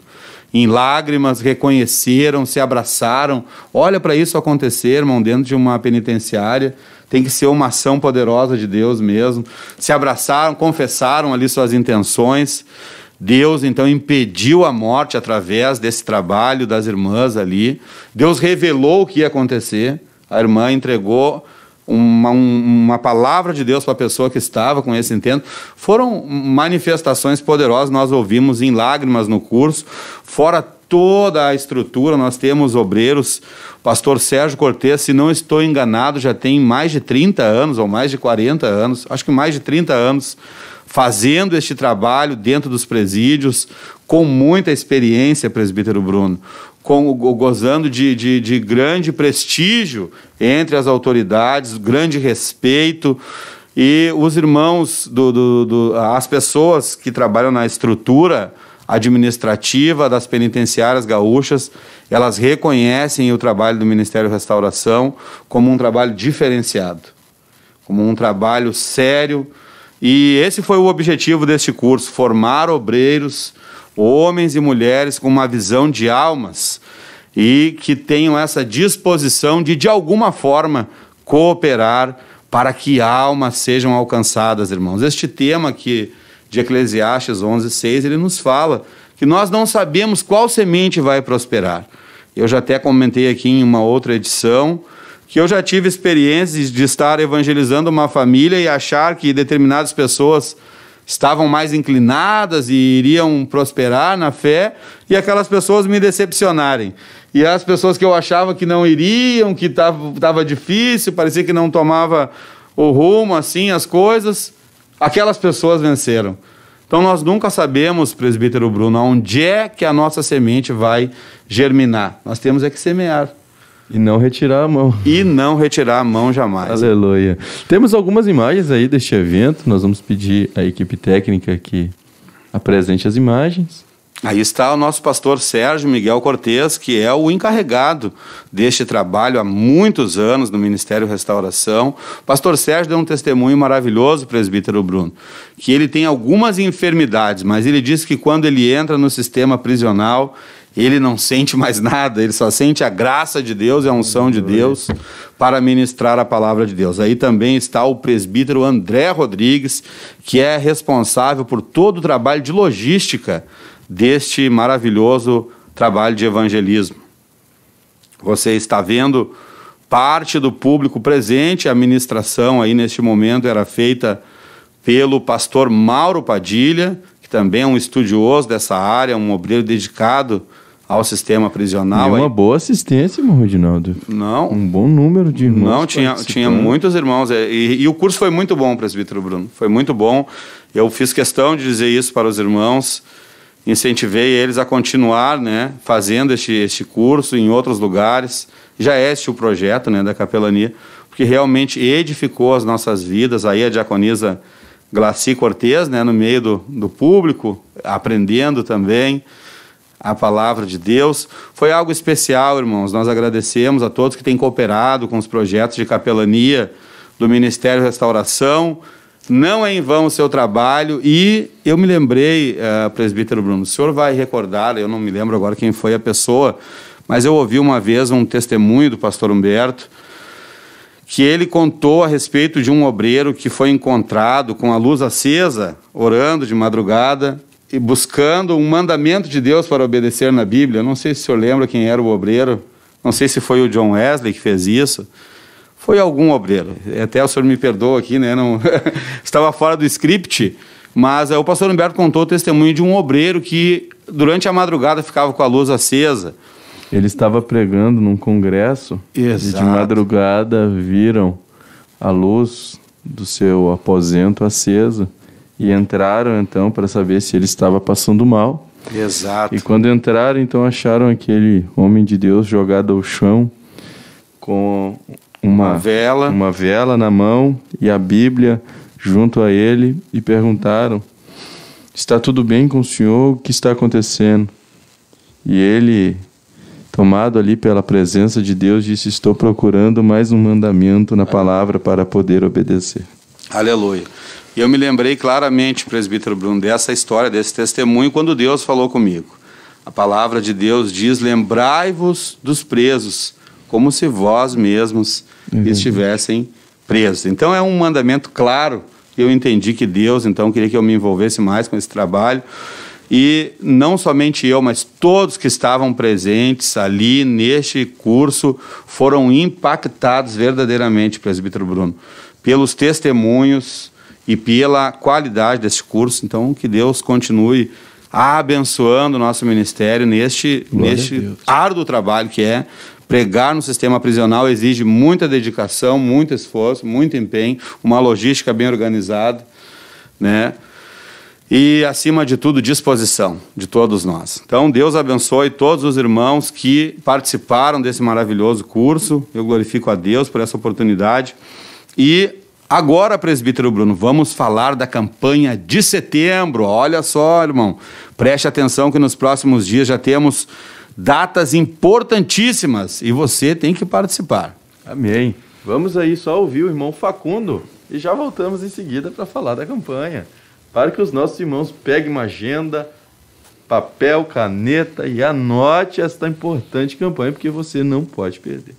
Em lágrimas, reconheceram, se abraçaram. Olha para isso acontecer, irmão, dentro de uma penitenciária. Tem que ser uma ação poderosa de Deus mesmo. Se abraçaram, confessaram ali suas intenções. Deus, então, impediu a morte através desse trabalho das irmãs ali. Deus revelou o que ia acontecer. A irmã entregou uma palavra de Deus para a pessoa que estava com esse intento. Foram manifestações poderosas, nós ouvimos em lágrimas no curso. Fora toda a estrutura, nós temos obreiros. O pastor Sérgio Cortês, se não estou enganado, já tem mais de 30 anos ou mais de 40 anos, acho que mais de 30 anos, fazendo este trabalho dentro dos presídios, com muita experiência, presbítero Bruno, gozando de grande prestígio entre as autoridades, grande respeito. E os irmãos, as pessoas que trabalham na estrutura administrativa das penitenciárias gaúchas, elas reconhecem o trabalho do Ministério Restauração como um trabalho diferenciado, como um trabalho sério. E esse foi o objetivo deste curso: formar obreiros, homens e mulheres com uma visão de almas e que tenham essa disposição de alguma forma, cooperar para que almas sejam alcançadas, irmãos. Este tema aqui de Eclesiastes 11:6, ele nos fala que nós não sabemos qual semente vai prosperar. Eu já até comentei aqui em uma outra edição que eu já tive experiências de estar evangelizando uma família e achar que determinadas pessoas estavam mais inclinadas e iriam prosperar na fé, e aquelas pessoas me decepcionarem. E as pessoas que eu achava que não iriam, que estava difícil, parecia que não tomava o rumo, assim, as coisas, aquelas pessoas venceram. Então nós nunca sabemos, presbítero Bruno, onde é que a nossa semente vai germinar. Nós temos é que semear. E não retirar a mão. E não retirar a mão jamais. Aleluia. Temos algumas imagens aí deste evento. Nós vamos pedir à equipe técnica que apresente as imagens. Aí está o nosso pastor Sérgio Miguel Cortês, que é o encarregado deste trabalho há muitos anos no Ministério Restauração. O pastor Sérgio deu um testemunho maravilhoso, presbítero Bruno, que ele tem algumas enfermidades, mas ele diz que quando ele entra no sistema prisional, ele não sente mais nada, ele só sente a graça de Deus e a unção de Deus para ministrar a palavra de Deus. Aí também está o presbítero André Rodrigues, que é responsável por todo o trabalho de logística deste maravilhoso trabalho de evangelismo. Você está vendo parte do público presente, a ministração aí neste momento era feita pelo pastor Mauro Padilha, que também é um estudioso dessa área, um obreiro dedicado ao sistema prisional. E uma boa assistência, irmão Rodinaldo. Não. Um bom número de irmãos. Não, tinha muitos irmãos. E o curso foi muito bom, presbítero Bruno. Foi muito bom. Eu fiz questão de dizer isso para os irmãos. Incentivei eles a continuar, né, fazendo este curso em outros lugares. Já é este o projeto, né, da capelania, porque realmente edificou as nossas vidas. Aí a diaconisa Glaci Cortez, né, no meio do público, aprendendo também a palavra de Deus. Foi algo especial, irmãos. Nós agradecemos a todos que têm cooperado com os projetos de capelania do Ministério Restauração. Não é em vão o seu trabalho. E eu me lembrei, presbítero Bruno, o senhor vai recordar, eu não me lembro agora quem foi a pessoa, mas eu ouvi uma vez um testemunho do pastor Humberto, que ele contou a respeito de um obreiro que foi encontrado com a luz acesa, orando de madrugada, e buscando um mandamento de Deus para obedecer na Bíblia. Eu não sei se o senhor lembra quem era o obreiro, não sei se foi o John Wesley que fez isso, foi algum obreiro, até o senhor me perdoa aqui, né? Não estava fora do script, mas o pastor Humberto contou o testemunho de um obreiro que durante a madrugada ficava com a luz acesa. Ele estava pregando num congresso. Exato. E de madrugada viram a luz do seu aposento acesa. E entraram, então, para saber se ele estava passando mal. Exato. E quando entraram, então, acharam aquele homem de Deus jogado ao chão com uma vela na mão e a Bíblia junto a ele, e perguntaram: está tudo bem com o senhor? O que está acontecendo? E ele, tomado ali pela presença de Deus, disse: estou procurando mais um mandamento na palavra para poder obedecer. Aleluia. E eu me lembrei claramente, presbítero Bruno, dessa história, desse testemunho, quando Deus falou comigo. A palavra de Deus diz: lembrai-vos dos presos, como se vós mesmos estivessem presos. Então é um mandamento claro. Eu entendi que Deus, então, queria que eu me envolvesse mais com esse trabalho. E não somente eu, mas todos que estavam presentes ali neste curso foram impactados verdadeiramente, presbítero Bruno, pelos testemunhos e pela qualidade desse curso. Então, que Deus continue abençoando o nosso ministério neste árduo trabalho que é pregar no sistema prisional. Exige muita dedicação, muito esforço, muito empenho, uma logística bem organizada, né? E, acima de tudo, disposição de todos nós. Então, Deus abençoe todos os irmãos que participaram desse maravilhoso curso. Eu glorifico a Deus por essa oportunidade. E agora, presbítero Bruno, vamos falar da campanha de setembro. Olha só, irmão, preste atenção que nos próximos dias já temos datas importantíssimas e você tem que participar. Amém. Vamos aí só ouvir o irmão Facundo e já voltamos em seguida para falar da campanha. Para que os nossos irmãos peguem uma agenda, papel, caneta e anote esta importante campanha, porque você não pode perder.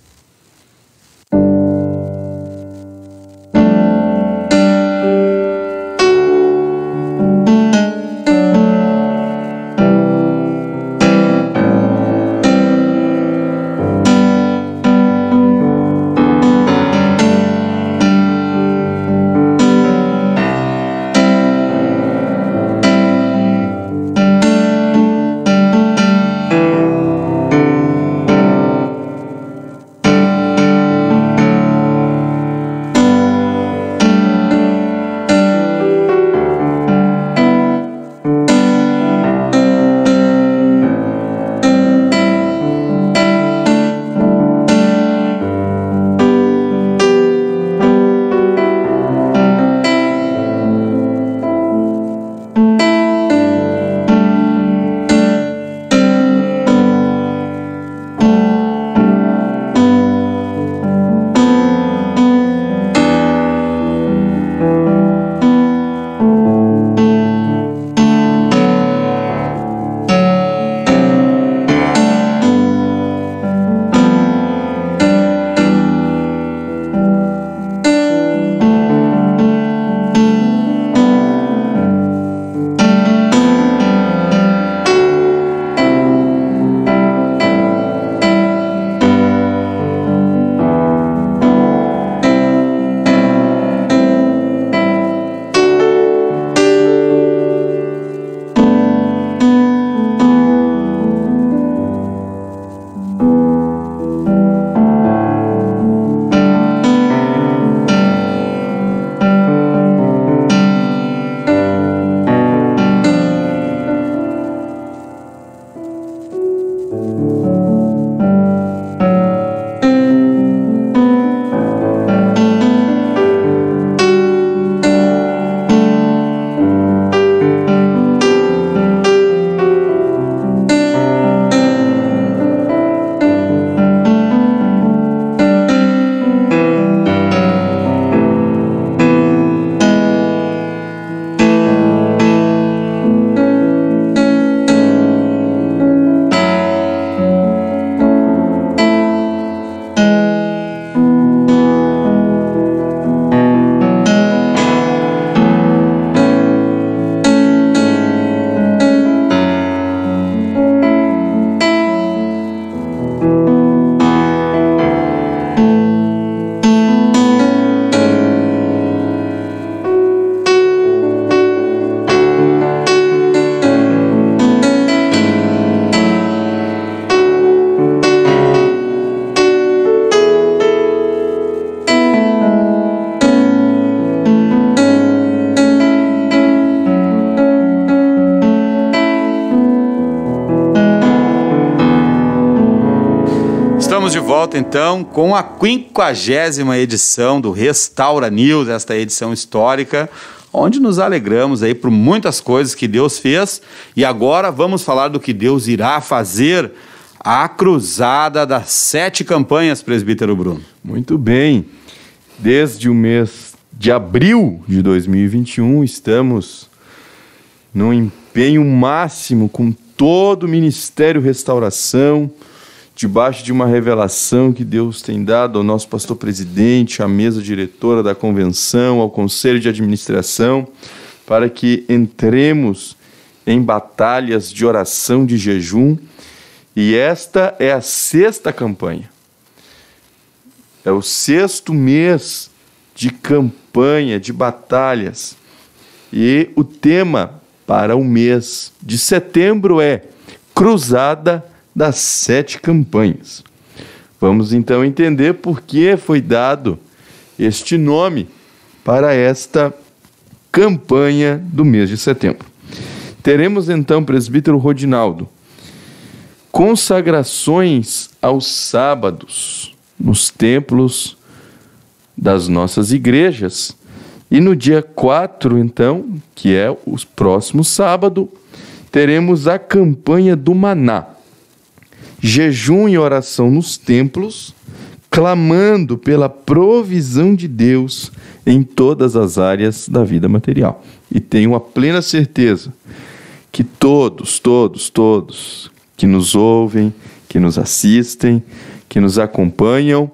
Estamos de volta então com a 50ª edição do Restaura News, esta edição histórica, onde nos alegramos aí por muitas coisas que Deus fez. E agora vamos falar do que Deus irá fazer, a cruzada das 7 campanhas, presbítero Bruno. Muito bem. Desde o mês de abril de 2021, estamos no empenho máximo com todo o Ministério Restauração, debaixo de uma revelação que Deus tem dado ao nosso pastor presidente, à mesa diretora da convenção, ao conselho de administração, para que entremos em batalhas de oração, de jejum. E esta é a 6ª campanha. É o 6º mês de campanha, de batalhas. E o tema para o mês de setembro é Cruzada das 7 campanhas. Vamos então entender por que foi dado este nome para esta campanha do mês de setembro. Teremos então, presbítero Rodinaldo, consagrações aos sábados nos templos das nossas igrejas. E no dia 4, então, que é o próximo sábado, teremos a campanha do maná. Jejum e oração nos templos, clamando pela provisão de Deus em todas as áreas da vida material. E tenho a plena certeza que todos que nos ouvem, que nos assistem, que nos acompanham,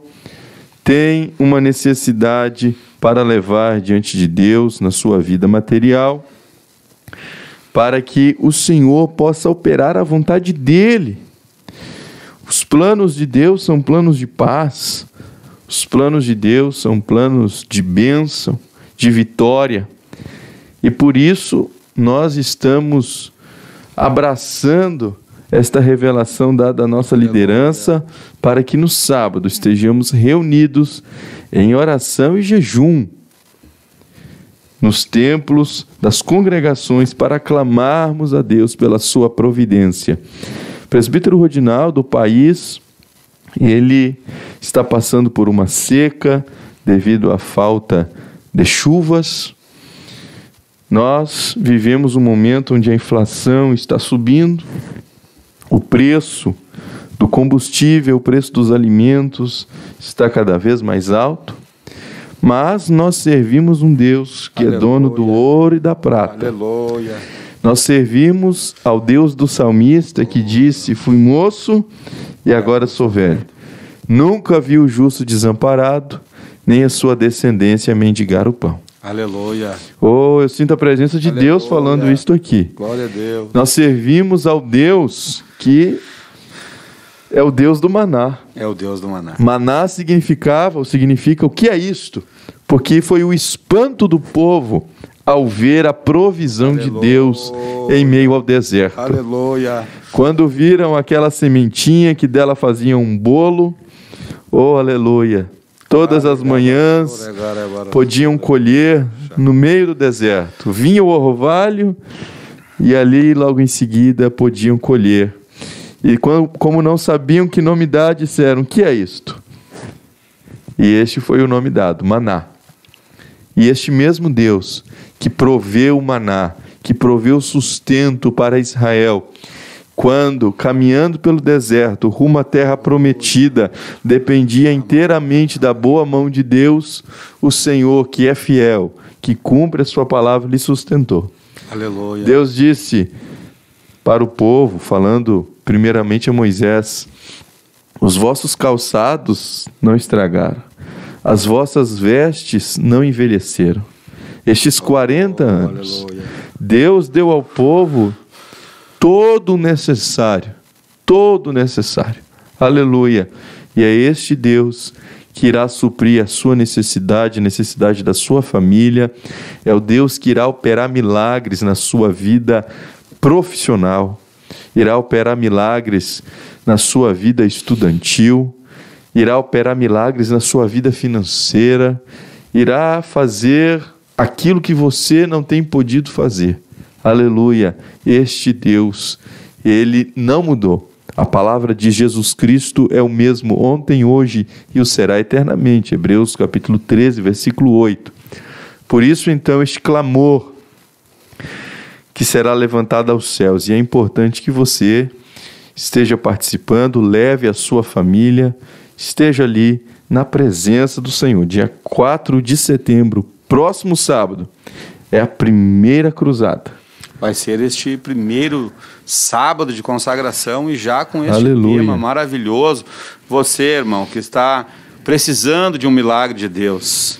têm uma necessidade para levar diante de Deus na sua vida material, para que o Senhor possa operar a vontade dEle. Os planos de Deus são planos de paz, os planos de Deus são planos de bênção, de vitória, e por isso nós estamos abraçando esta revelação dada à nossa liderança, para que no sábado estejamos reunidos em oração e jejum, nos templos das congregações, para clamarmos a Deus pela sua providência. Presbítero Rodinaldo, o país, ele está passando por uma seca devido à falta de chuvas. Nós vivemos um momento onde a inflação está subindo, o preço do combustível, o preço dos alimentos está cada vez mais alto, mas nós servimos um Deus que é dono do ouro e da prata. Aleluia. Nós servimos ao Deus do salmista que disse: fui moço e agora sou velho. Nunca vi o justo desamparado, nem a sua descendência mendigar o pão. Aleluia. Oh, eu sinto a presença de Deus falando isto aqui. Glória a Deus. Nós servimos ao Deus que é o Deus do maná. É o Deus do maná. Maná significa o que é isto? Porque foi o espanto do povo ao ver a provisão de Deus em meio ao deserto. Aleluia. Quando viram aquela sementinha que dela faziam um bolo, oh, aleluia. Todas as manhãs podiam colher no meio do deserto. Vinha o orvalho e ali logo em seguida podiam colher. E como não sabiam que nome dar, disseram: que é isto? E este foi o nome dado, maná. E este mesmo Deus que proveu o maná, que proveu sustento para Israel, quando, caminhando pelo deserto, rumo à terra prometida, dependia inteiramente da boa mão de Deus, o Senhor, que é fiel, que cumpre a sua palavra, lhe sustentou. Aleluia. Deus disse para o povo, falando primeiramente a Moisés: os vossos calçados não estragaram, as vossas vestes não envelheceram. Estes 40 anos, Deus deu ao povo todo o necessário, aleluia, e é este Deus que irá suprir a sua necessidade, a necessidade da sua família, é o Deus que irá operar milagres na sua vida profissional, irá operar milagres na sua vida estudantil, irá operar milagres na sua vida financeira, irá fazer aquilo que você não tem podido fazer. Aleluia, este Deus, Ele não mudou. A palavra de Jesus Cristo é o mesmo ontem, hoje e o será eternamente. Hebreus capítulo 13, versículo 8. Por isso, então, este clamor que será levantado aos céus. E é importante que você esteja participando, leve a sua família, esteja ali na presença do Senhor. Dia 4 de setembro, próximo sábado, é a primeira cruzada. Vai ser este primeiro sábado de consagração e já com este Aleluia. tema maravilhoso. Você, irmão, que está precisando de um milagre de Deus.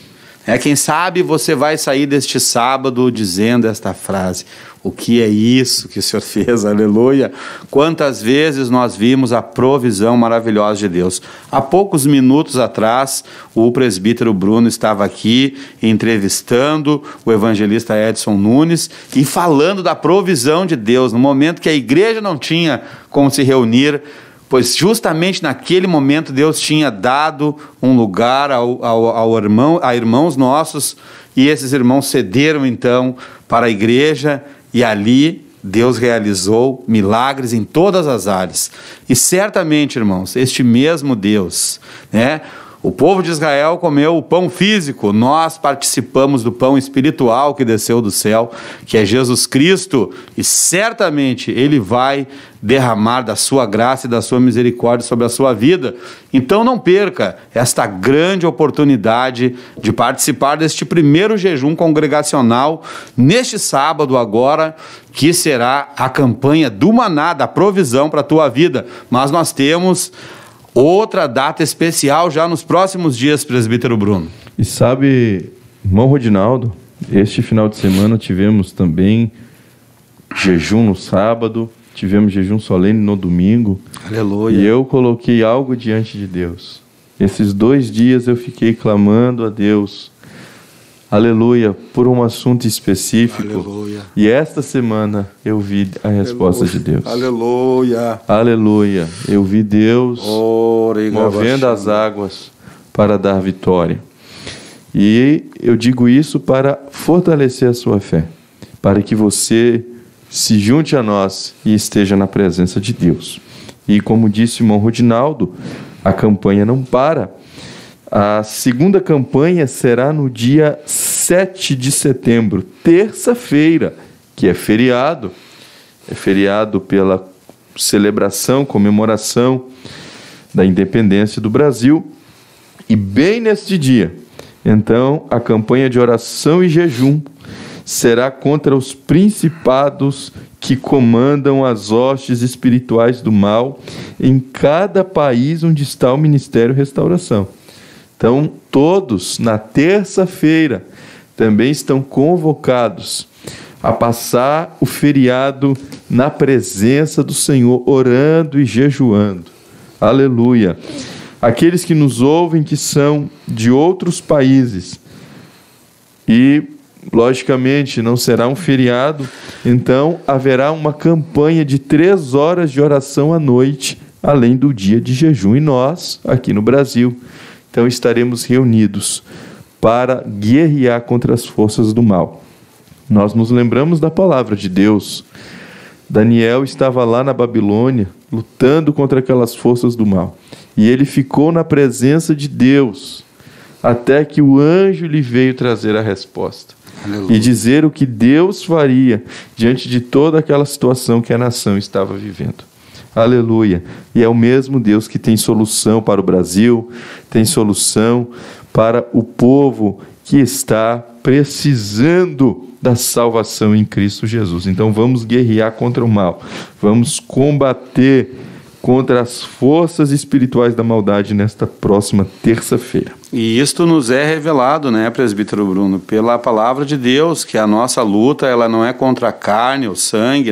Quem sabe você vai sair deste sábado dizendo esta frase: o que é isso que o Senhor fez? Aleluia! Quantas vezes nós vimos a provisão maravilhosa de Deus. Há poucos minutos atrás, o presbítero Bruno estava aqui entrevistando o evangelista Edson Nunes e falando da provisão de Deus, no momento que a igreja não tinha como se reunir, pois justamente naquele momento Deus tinha dado um lugar a irmãos nossos, e esses irmãos cederam então para a igreja, e ali Deus realizou milagres em todas as áreas. E certamente, irmãos, este mesmo Deus, o povo de Israel comeu o pão físico, nós participamos do pão espiritual que desceu do céu, que é Jesus Cristo, e certamente Ele vai derramar da sua graça e da sua misericórdia sobre a sua vida. Então não perca esta grande oportunidade de participar deste primeiro jejum congregacional, neste sábado agora, que será a campanha do maná, da provisão para a tua vida. Mas nós temos outra data especial já nos próximos dias, presbítero Bruno. E sabe, irmão Rodinaldo, este final de semana tivemos também jejum no sábado, tivemos jejum solene no domingo. Aleluia. E eu coloquei algo diante de Deus. Esses 2 dias eu fiquei clamando a Deus, aleluia, por um assunto específico. Aleluia. E esta semana eu vi a resposta de Deus. Aleluia. Aleluia. Eu vi Deus movendo as águas para dar vitória. E eu digo isso para fortalecer a sua fé, para que você se junte a nós e esteja na presença de Deus. E como disse o irmão Rodinaldo, a campanha não para. A segunda campanha será no dia 7 de setembro, terça-feira, que é feriado. É feriado pela celebração, comemoração da independência do Brasil. E bem neste dia, então, a campanha de oração e jejum será contra os principados que comandam as hostes espirituais do mal em cada país onde está o Ministério Restauração. Então, todos, na terça-feira, também estão convocados a passar o feriado na presença do Senhor, orando e jejuando. Aleluia! Aqueles que nos ouvem, que são de outros países, e, logicamente, não será um feriado, então haverá uma campanha de 3 horas de oração à noite, além do dia de jejum. E nós, aqui no Brasil, então estaremos reunidos para guerrear contra as forças do mal. Nós nos lembramos da palavra de Deus. Daniel estava lá na Babilônia, lutando contra aquelas forças do mal. E ele ficou na presença de Deus, até que o anjo lhe veio trazer a resposta. Aleluia. E dizer o que Deus faria diante de toda aquela situação que a nação estava vivendo. Aleluia. E é o mesmo Deus que tem solução para o Brasil, tem solução para o povo que está precisando da salvação em Cristo Jesus. Então vamos guerrear contra o mal, vamos combater contra as forças espirituais da maldade nesta próxima terça-feira. E isto nos é revelado, presbítero Bruno, pela palavra de Deus, que a nossa luta, ela não é contra a carne ou sangue,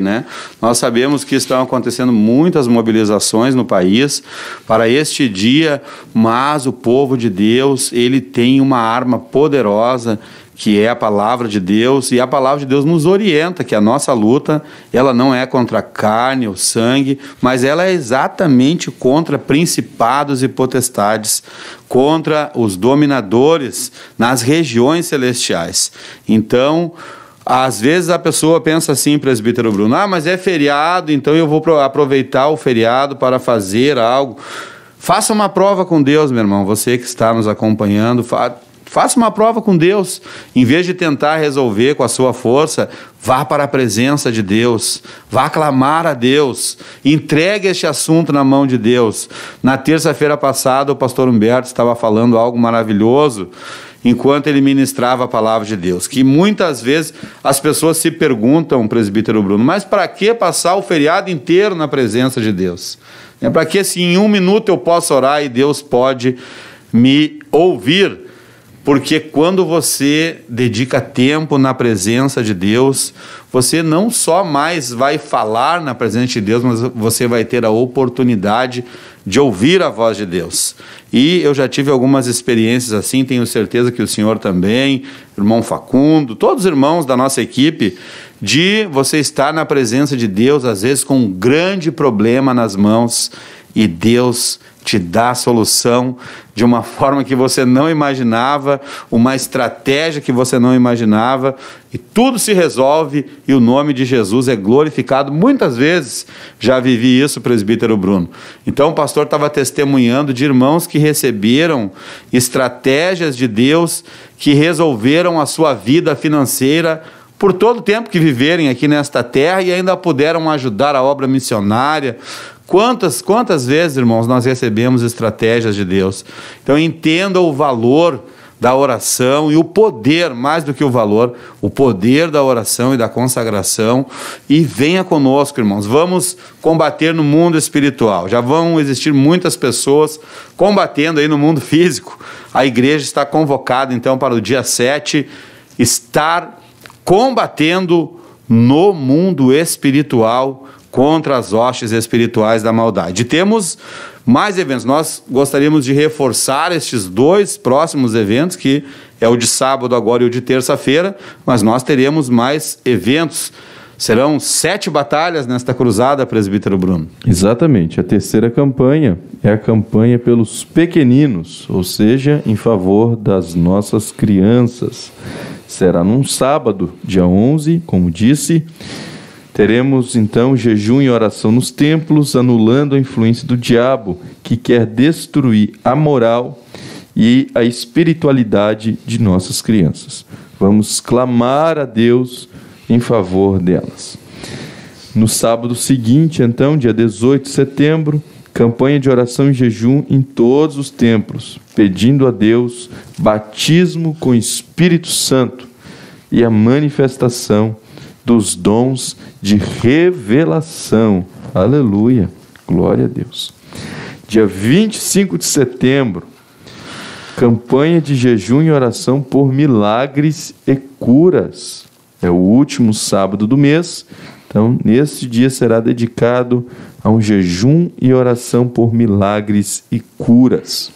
Nós sabemos que estão acontecendo muitas mobilizações no país para este dia, mas o povo de Deus, ele tem uma arma poderosa, que é a palavra de Deus, e a palavra de Deus nos orienta que a nossa luta, ela não é contra a carne ou sangue, mas ela é exatamente contra principados e potestades, contra os dominadores nas regiões celestiais. Então, Às vezes a pessoa pensa assim, presbítero Bruno, mas é feriado, então eu vou aproveitar o feriado para fazer algo. Faça uma prova com Deus, meu irmão, você que está nos acompanhando, faça uma prova com Deus. Em vez de tentar resolver com a sua força, vá para a presença de Deus, vá clamar a Deus, entregue este assunto na mão de Deus. Na terça-feira passada, o pastor Humberto estava falando algo maravilhoso, enquanto ele ministrava a palavra de Deus, que muitas vezes as pessoas se perguntam, presbítero Bruno, mas para que passar o feriado inteiro na presença de Deus? Para que se em 1 minuto eu posso orar e Deus pode me ouvir? Porque quando você dedica tempo na presença de Deus, você não só mais vai falar na presença de Deus, mas você vai ter a oportunidade de ouvir a voz de Deus. E eu já tive algumas experiências assim, tenho certeza que o senhor também, irmão Facundo, todos os irmãos da nossa equipe, de você estar na presença de Deus, às vezes com um grande problema nas mãos, e Deus te dá a solução de uma forma que você não imaginava, uma estratégia que você não imaginava, e tudo se resolve e o nome de Jesus é glorificado. Muitas vezes já vivi isso, presbítero Bruno. Então o pastor estava testemunhando de irmãos que receberam estratégias de Deus, que resolveram a sua vida financeira por todo o tempo que viverem aqui nesta terra e ainda puderam ajudar a obra missionária. Quantas vezes, irmãos, nós recebemos estratégias de Deus? Então entenda o valor da oração e o poder, mais do que o valor, o poder da oração e da consagração, e venha conosco, irmãos. Vamos combater no mundo espiritual. Já vão existir muitas pessoas combatendo aí no mundo físico. A igreja está convocada então para o dia 7 estar combatendo no mundo espiritual contra as hostes espirituais da maldade. E temos mais eventos. Nós gostaríamos de reforçar estes 2 próximos eventos, que é o de sábado agora e o de terça-feira, mas nós teremos mais eventos. Serão 7 batalhas nesta cruzada, presbítero Bruno. Exatamente. A terceira campanha é a campanha pelos pequeninos, ou seja, em favor das nossas crianças. Será num sábado, dia 11, como disse. Teremos então jejum e oração nos templos, anulando a influência do diabo, que quer destruir a moral e a espiritualidade de nossas crianças. Vamos clamar a Deus em favor delas. No sábado seguinte, então, dia 18 de setembro, campanha de oração e jejum em todos os templos, pedindo a Deus batismo com Espírito Santo e a manifestação dos dons de revelação. Aleluia, glória a Deus. Dia 25 de setembro, campanha de jejum e oração por milagres e curas. É o último sábado do mês, então nesse dia será dedicado a um jejum e oração por milagres e curas.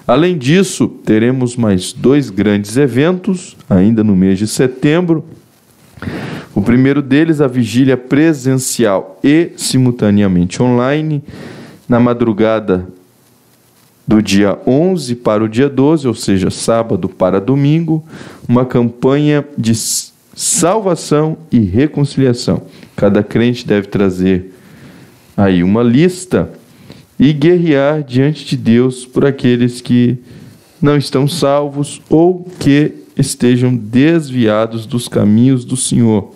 Além disso, teremos mais 2 grandes eventos, ainda no mês de setembro. O primeiro deles, a vigília presencial e simultaneamente online, na madrugada do dia 11 para o dia 12, ou seja, sábado para domingo, uma campanha de salvação e reconciliação. Cada crente deve trazer aí uma lista e guerrear diante de Deus por aqueles que não estão salvos ou que estejam desviados dos caminhos do Senhor.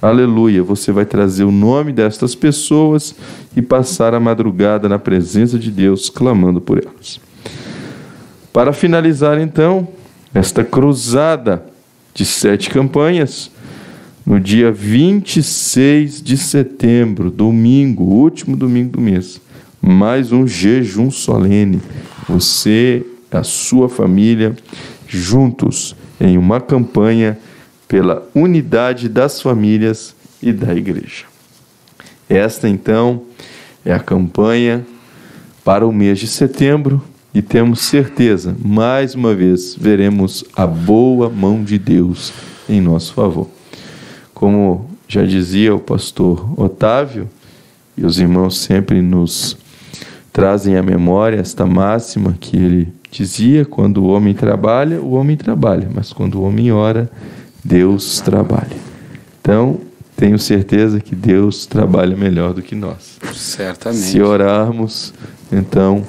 Aleluia, você vai trazer o nome destas pessoas e passar a madrugada na presença de Deus, clamando por elas. Para finalizar, então, esta cruzada de 7 campanhas, no dia 26 de setembro, domingo, último domingo do mês, mais um jejum solene. Você, a sua família, juntos em uma campanha pela unidade das famílias e da igreja. Esta, então, é a campanha para o mês de setembro e temos certeza, mais uma vez, veremos a boa mão de Deus em nosso favor. Como já dizia o pastor Otávio, e os irmãos sempre nos trazem à memória esta máxima que ele dizia: quando o homem trabalha, mas quando o homem ora, Deus trabalha. Então, tenho certeza que Deus trabalha melhor do que nós. Certamente. Se orarmos, então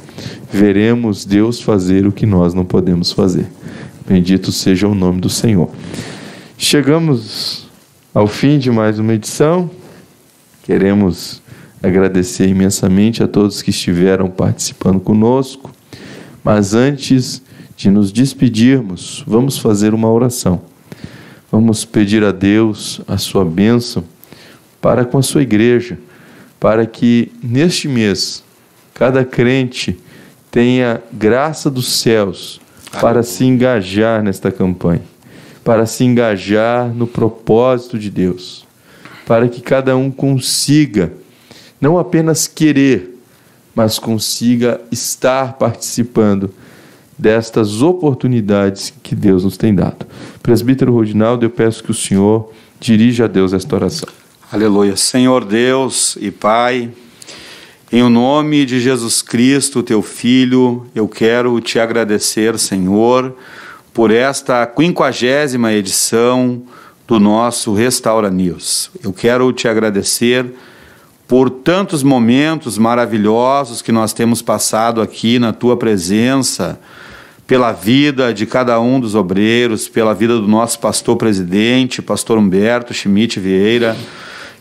veremos Deus fazer o que nós não podemos fazer. Bendito seja o nome do Senhor. Chegamos ao fim de mais uma edição. Queremos agradecer imensamente a todos que estiveram participando conosco. Mas antes de nos despedirmos, vamos fazer uma oração. Vamos pedir a Deus a sua bênção para com a sua igreja, para que neste mês cada crente tenha graça dos céus para se engajar nesta campanha, para se engajar no propósito de Deus, para que cada um consiga não apenas querer, mas consiga estar participando destas oportunidades que Deus nos tem dado. Presbítero Rodinaldo, eu peço que o Senhor dirija a Deus esta oração. Aleluia. Senhor Deus e Pai, em o nome de Jesus Cristo, teu Filho, eu quero te agradecer, Senhor, por esta 50ª edição do nosso Restaura News. Eu quero te agradecer por tantos momentos maravilhosos que nós temos passado aqui na tua presença, pela vida de cada um dos obreiros, pela vida do nosso pastor presidente, pastor Humberto Schmidt Vieira.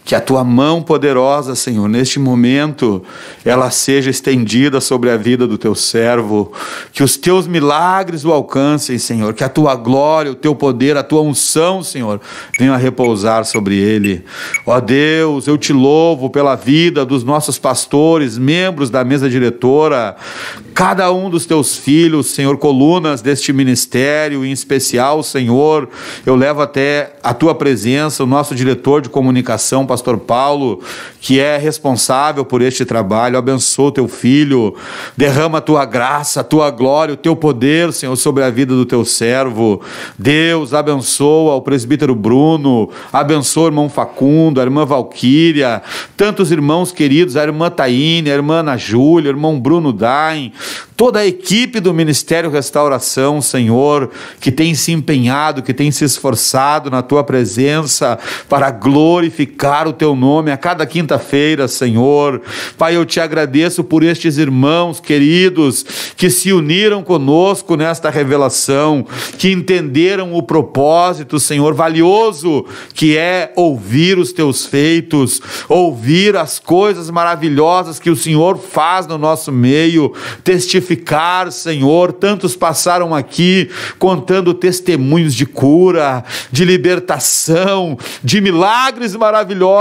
Que a tua mão poderosa, Senhor, neste momento, ela seja estendida sobre a vida do teu servo, que os teus milagres o alcancem, Senhor, que a tua glória, o teu poder, a tua unção, Senhor, venha a repousar sobre ele. Ó Deus, eu te louvo pela vida dos nossos pastores, membros da mesa diretora, cada um dos teus filhos, Senhor, colunas deste ministério, em especial, Senhor, eu levo até a tua presença, o nosso diretor de comunicação, pastor Paulo, que é responsável por este trabalho. Abençoa o teu filho, derrama a tua graça, a tua glória, o teu poder, Senhor, sobre a vida do teu servo. Deus, abençoa o presbítero Bruno, abençoa o irmão Facundo, a irmã Valquíria, tantos irmãos queridos, a irmã Taíne, a irmã Ana Júlia, o irmão Bruno Dain, toda a equipe do Ministério Restauração, Senhor, que tem se empenhado, que tem se esforçado na tua presença para glorificar o teu nome a cada quinta-feira, Senhor. Pai, eu te agradeço por estes irmãos queridos que se uniram conosco nesta revelação, que entenderam o propósito, Senhor, valioso que é ouvir os teus feitos, ouvir as coisas maravilhosas que o Senhor faz no nosso meio, testificar, Senhor. Tantos passaram aqui contando testemunhos de cura, de libertação, de milagres maravilhosos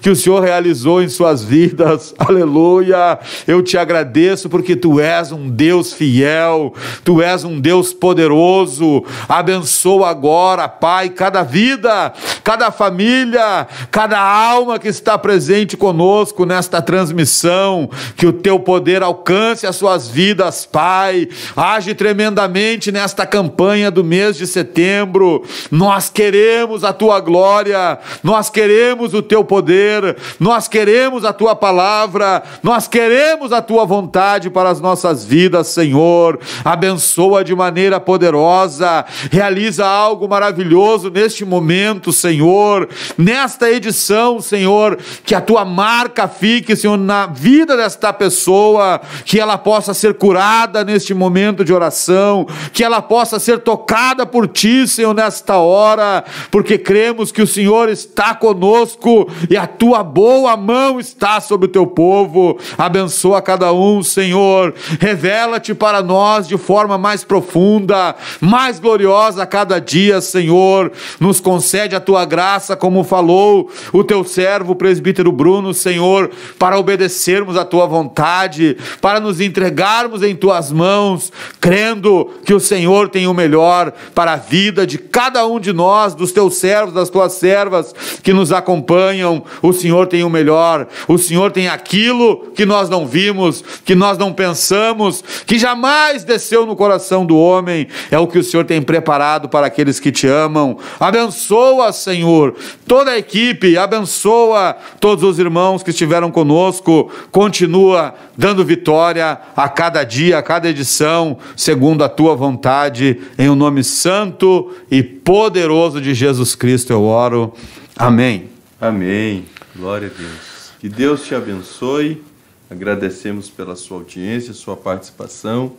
que o Senhor realizou em suas vidas. Aleluia. Eu te agradeço porque tu és um Deus fiel, tu és um Deus poderoso. Abençoa agora, Pai, cada vida, cada família, cada alma que está presente conosco nesta transmissão, que o teu poder alcance as suas vidas, Pai. Age tremendamente nesta campanha do mês de setembro. Nós queremos a tua glória, nós queremos o teu poder, nós queremos a tua palavra, nós queremos a tua vontade para as nossas vidas, Senhor. Abençoa de maneira poderosa, realiza algo maravilhoso neste momento, Senhor, nesta edição, Senhor, que a tua marca fique, Senhor, na vida desta pessoa, que ela possa ser curada neste momento de oração, que ela possa ser tocada por ti, Senhor, nesta hora, porque cremos que o Senhor está conosco e a tua boa mão está sobre o teu povo. Abençoa cada um, Senhor, revela-te para nós de forma mais profunda, mais gloriosa a cada dia, Senhor. Nos concede a tua graça, como falou o teu servo, o presbítero Bruno, Senhor, para obedecermos a tua vontade, para nos entregarmos em tuas mãos, crendo que o Senhor tem o melhor para a vida de cada um de nós, dos teus servos, das tuas servas que nos acompanham. O Senhor tem o melhor, o Senhor tem aquilo que nós não vimos, que nós não pensamos, que jamais desceu no coração do homem. É o que o Senhor tem preparado para aqueles que te amam. Abençoa, Senhor, toda a equipe, abençoa todos os irmãos que estiveram conosco, continua dando vitória a cada cada dia, a cada edição, segundo a tua vontade, em o nome santo e poderoso de Jesus Cristo eu oro. Amém. Amém. Glória a Deus. Que Deus te abençoe. Agradecemos pela sua audiência, sua participação.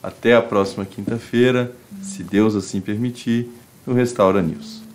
Até a próxima quinta-feira, se Deus assim permitir, no Restaura News.